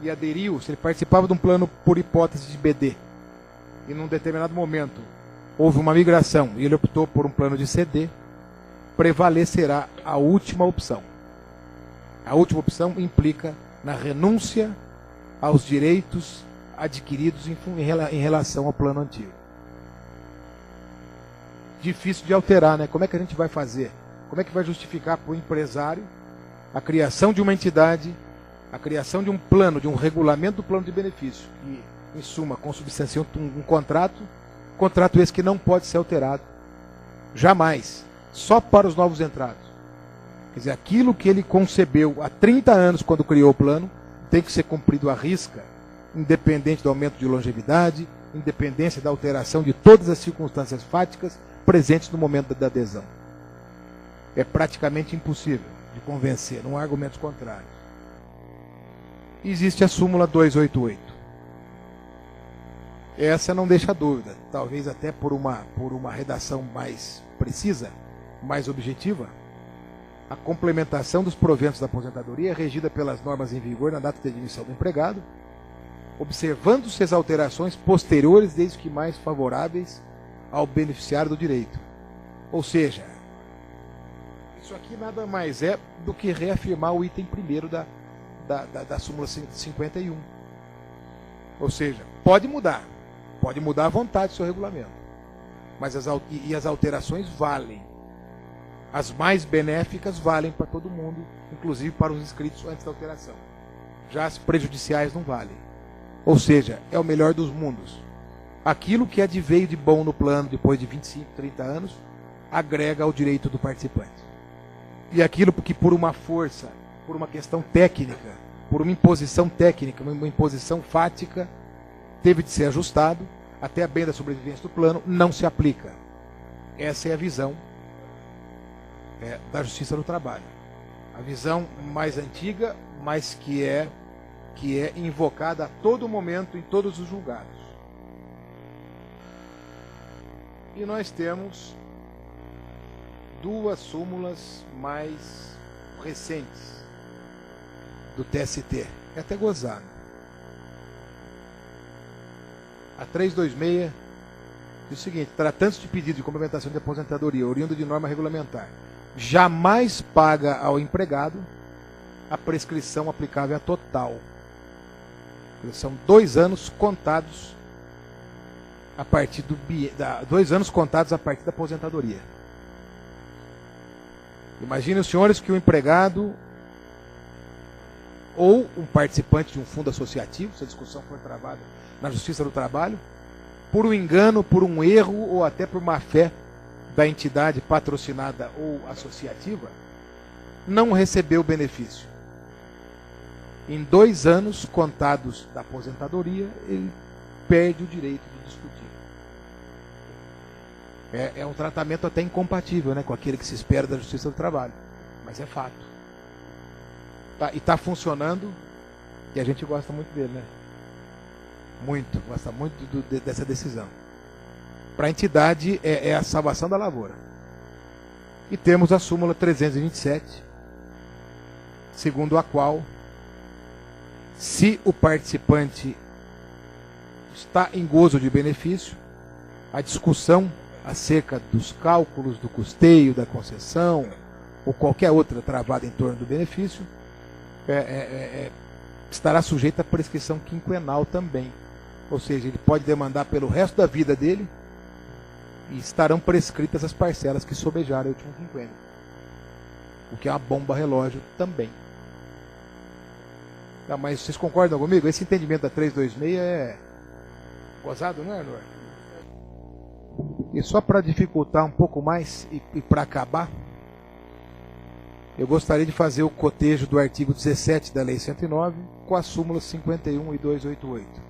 e aderiu, se ele participava de um plano por hipótese de BD, e num determinado momento houve uma migração e ele optou por um plano de CD, prevalecerá a última opção. A última opção implica na renúncia aos direitos adquiridos em relação ao plano antigo. Difícil de alterar, né? Como é que a gente vai fazer? Como é que vai justificar para o empresário a criação de uma entidade, a criação de um plano, de um regulamento do plano de benefício, que, em suma, consubstancia um contrato esse que não pode ser alterado, jamais, só para os novos entrados. Quer dizer, aquilo que ele concebeu há 30 anos, quando criou o plano, tem que ser cumprido à risca, independente do aumento de longevidade, independência da alteração de todas as circunstâncias fáticas presentes no momento da adesão. É praticamente impossível de convencer, não há argumentos contrários. Existe a súmula 288. Essa não deixa dúvida, talvez até por uma redação mais precisa, mais objetiva. A complementação dos proventos da aposentadoria é regida pelas normas em vigor na data de admissão do empregado, observando-se as alterações posteriores, desde que mais favoráveis ao beneficiário do direito. Ou seja, isso aqui nada mais é do que reafirmar o item primeiro da súmula 51. Ou seja, pode mudar à vontade o seu regulamento, mas as alterações valem. As mais benéficas valem para todo mundo, inclusive para os inscritos antes da alteração. Já as prejudiciais não valem. Ou seja, é o melhor dos mundos. Aquilo que adveio de bom no plano depois de 25, 30 anos, agrega ao direito do participante. E aquilo que por uma força, por uma questão técnica, por uma imposição técnica, uma imposição fática, teve de ser ajustado, até a bem da sobrevivência do plano, não se aplica. Essa é a visão da Justiça do Trabalho. A visão mais antiga, mas que é invocada a todo momento em todos os julgados. E nós temos duas súmulas mais recentes do TST. É até gozado. A 326 diz o seguinte: tratando-se de pedido de complementação de aposentadoria oriundo de norma regulamentar, jamais paga ao empregado a prescrição aplicável a total. São 2 anos contados a partir 2 anos contados a partir da aposentadoria. Imaginem os senhores que o empregado ou um participante de um fundo associativo, se a discussão for travada na Justiça do Trabalho, por um engano, por um erro ou até por má fé da entidade patrocinada ou associativa, não recebeu o benefício. Em 2 anos contados da aposentadoria, ele perde o direito de discutir. É um tratamento até incompatível, né, com aquele que se espera da Justiça do Trabalho, mas é fato. E está funcionando, e a gente gosta muito dele, né? Gosta muito dessa decisão. Para a entidade é a salvação da lavoura. E temos a súmula 327, segundo a qual, se o participante está em gozo de benefício, a discussão acerca dos cálculos do custeio, da concessão, ou qualquer outra travada em torno do benefício, estará sujeita à prescrição quinquenal também. Ou seja, ele pode demandar pelo resto da vida dele e estarão prescritas as parcelas que sobejaram o último quinquênio. O que é uma bomba relógio também. Não, mas vocês concordam comigo? Esse entendimento da 326 é gozado, não é, Arnor? E só para dificultar um pouco mais e para acabar, eu gostaria de fazer o cotejo do artigo 17 da Lei 109 com a súmula 51 e 288.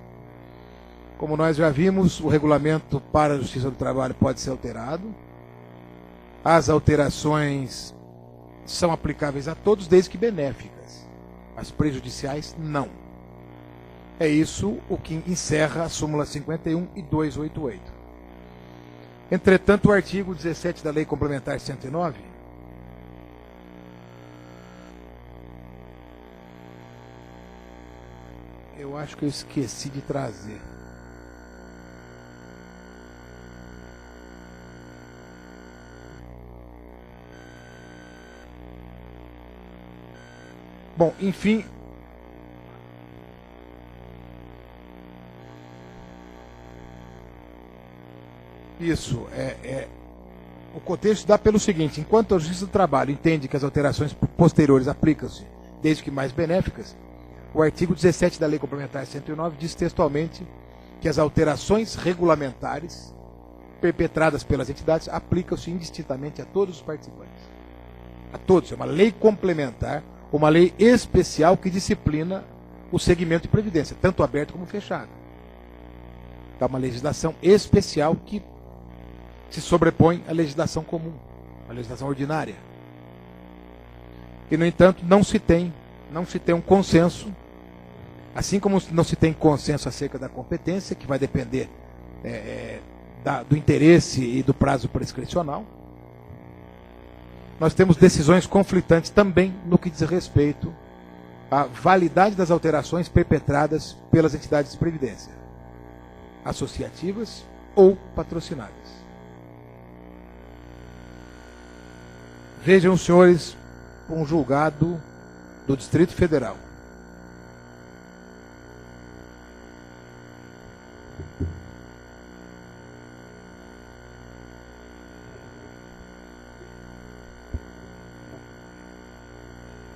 Como nós já vimos, o regulamento para a Justiça do Trabalho pode ser alterado. As alterações são aplicáveis a todos, desde que benéficas. As prejudiciais, não. É isso o que encerra a súmula 51 e 288. Entretanto, o artigo 17 da Lei Complementar 109 eu acho que eu esqueci de trazer. Bom, enfim. Isso, o contexto dá pelo seguinte: enquanto a Justiça do Trabalho entende que as alterações posteriores aplicam-se, desde que mais benéficas, o artigo 17 da Lei Complementar 109 diz textualmente que as alterações regulamentares perpetradas pelas entidades aplicam-se indistintamente a todos os participantes. A todos. É uma lei complementar, uma lei especial que disciplina o segmento de previdência, tanto aberto como fechado. É uma legislação especial que se sobrepõe à legislação comum, à legislação ordinária. E, no entanto, não se tem um consenso, assim como não se tem consenso acerca da competência, que vai depender do interesse e do prazo prescricional. Nós temos decisões conflitantes também no que diz respeito à validade das alterações perpetradas pelas entidades de previdência, associativas ou patrocinadas. Vejam, senhores, um julgado do Distrito Federal.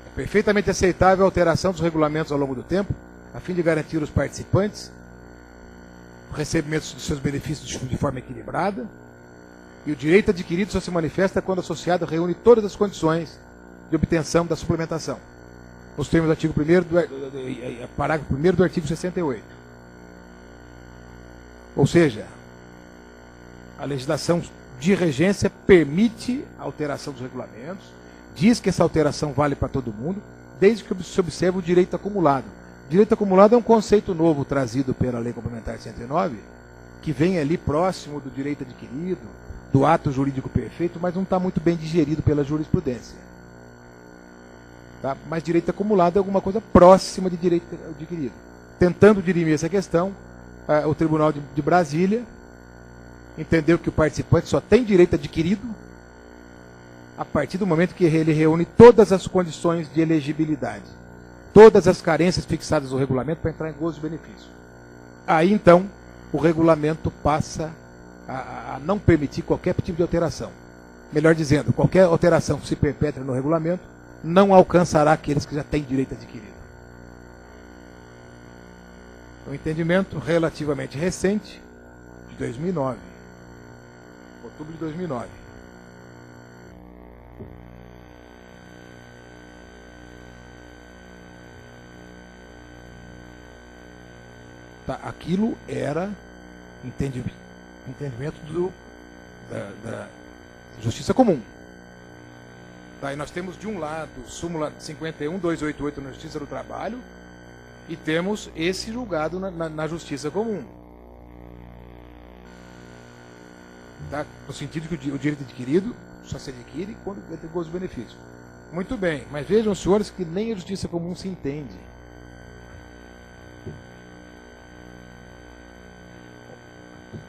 É perfeitamente aceitável a alteração dos regulamentos ao longo do tempo, a fim de garantir aos participantes o recebimento dos seus benefícios de forma equilibrada. E o direito adquirido só se manifesta quando o associado reúne todas as condições de obtenção da suplementação, nos termos do artigo 1º parágrafo 1º do artigo 68. Ou seja, a legislação de regência permite a alteração dos regulamentos, diz que essa alteração vale para todo mundo, desde que se observe o direito acumulado. Direito acumulado é um conceito novo trazido pela Lei Complementar 109, que vem ali próximo do direito adquirido, do ato jurídico perfeito, mas não está muito bem digerido pela jurisprudência. Tá? Mas direito acumulado é alguma coisa próxima de direito adquirido. Tentando dirimir essa questão, o Tribunal de Brasília entendeu que o participante só tem direito adquirido a partir do momento que ele reúne todas as condições de elegibilidade, todas as carências fixadas no regulamento para entrar em gozo de benefício. Aí, então, o regulamento passa a não permitir qualquer tipo de alteração. Melhor dizendo, qualquer alteração que se perpetre no regulamento não alcançará aqueles que já têm direito adquirido. Um entendimento relativamente recente, de 2009, outubro de 2009. Tá, aquilo era entendimento da justiça comum. Tá, e nós temos de um lado súmula 51.288 na Justiça do Trabalho e temos esse julgado na Justiça Comum. Tá? No sentido que o direito adquirido só se adquire quando entra em gozo de benefício. Muito bem, mas vejam, senhores, que nem a Justiça Comum se entende.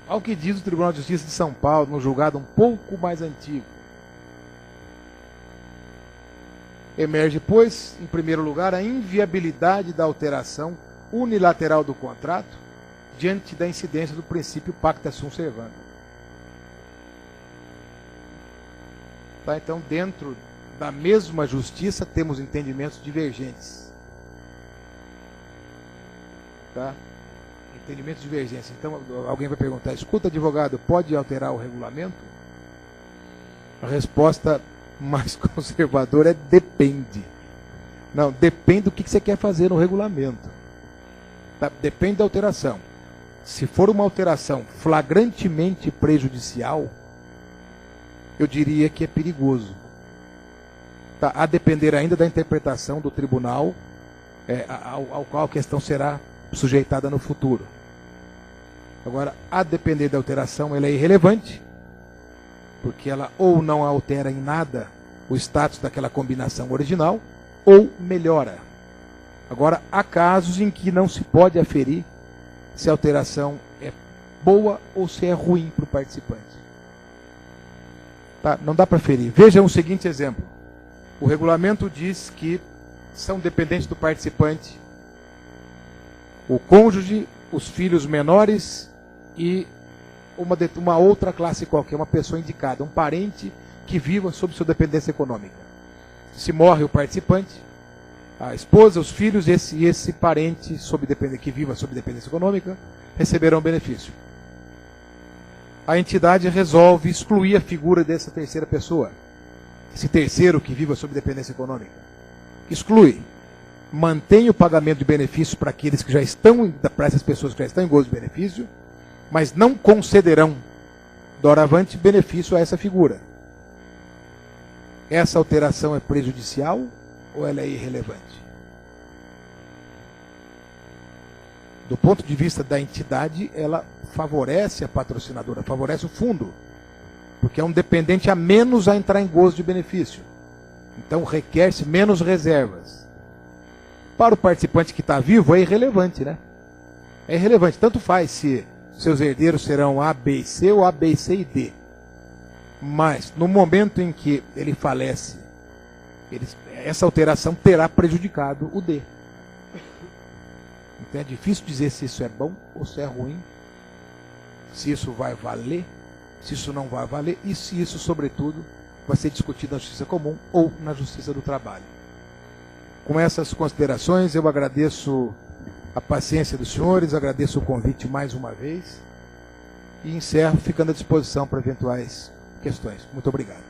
Ao que diz o Tribunal de Justiça de São Paulo, no julgado um pouco mais antigo. Emerge, pois, em primeiro lugar, a inviabilidade da alteração unilateral do contrato diante da incidência do princípio pacta sunt servanda. Tá, então, dentro da mesma justiça, temos entendimentos divergentes. Tá? Entendimentos divergentes. Então, alguém vai perguntar, escuta, advogado, pode alterar o regulamento? A resposta mais conservadora é depende. Não, depende do que você quer fazer no regulamento. Tá? Depende da alteração. Se for uma alteração flagrantemente prejudicial, eu diria que é perigoso. Tá? A depender ainda da interpretação do tribunal ao qual a questão será sujeitada no futuro. Agora, a depender da alteração, ela é irrelevante, porque ela ou não altera em nada o status daquela combinação original, ou melhora. Agora, há casos em que não se pode aferir se a alteração é boa ou se é ruim para o participante. Tá? Não dá para aferir. Vejam o seguinte exemplo. O regulamento diz que são dependentes do participante: o cônjuge, os filhos menores e uma outra classe qualquer, uma pessoa indicada, um parente que viva sob sua dependência econômica. Se morre o participante, a esposa, os filhos e esse parente que viva sob dependência econômica receberão benefício. A entidade resolve excluir a figura dessa terceira pessoa, esse terceiro que viva sob dependência econômica. Exclui. Mantém o pagamento de benefício para aqueles que já estão, para essas pessoas que já estão em gozo de benefício, mas não concederão, doravante, benefício a essa figura. Essa alteração é prejudicial ou ela é irrelevante? Do ponto de vista da entidade, ela favorece a patrocinadora, favorece o fundo, porque é um dependente a menos a entrar em gozo de benefício. Então requer-se menos reservas. Para o participante que está vivo é irrelevante, né? É irrelevante, tanto faz se seus herdeiros serão A, B e C ou A, B, C e D. Mas no momento em que ele falece, essa alteração terá prejudicado o D. Então é difícil dizer se isso é bom ou se é ruim, se isso vai valer, se isso não vai valer e se isso, sobretudo, vai ser discutido na Justiça Comum ou na Justiça do Trabalho. Com essas considerações, eu agradeço a paciência dos senhores, agradeço o convite mais uma vez e encerro ficando à disposição para eventuais questões. Muito obrigado.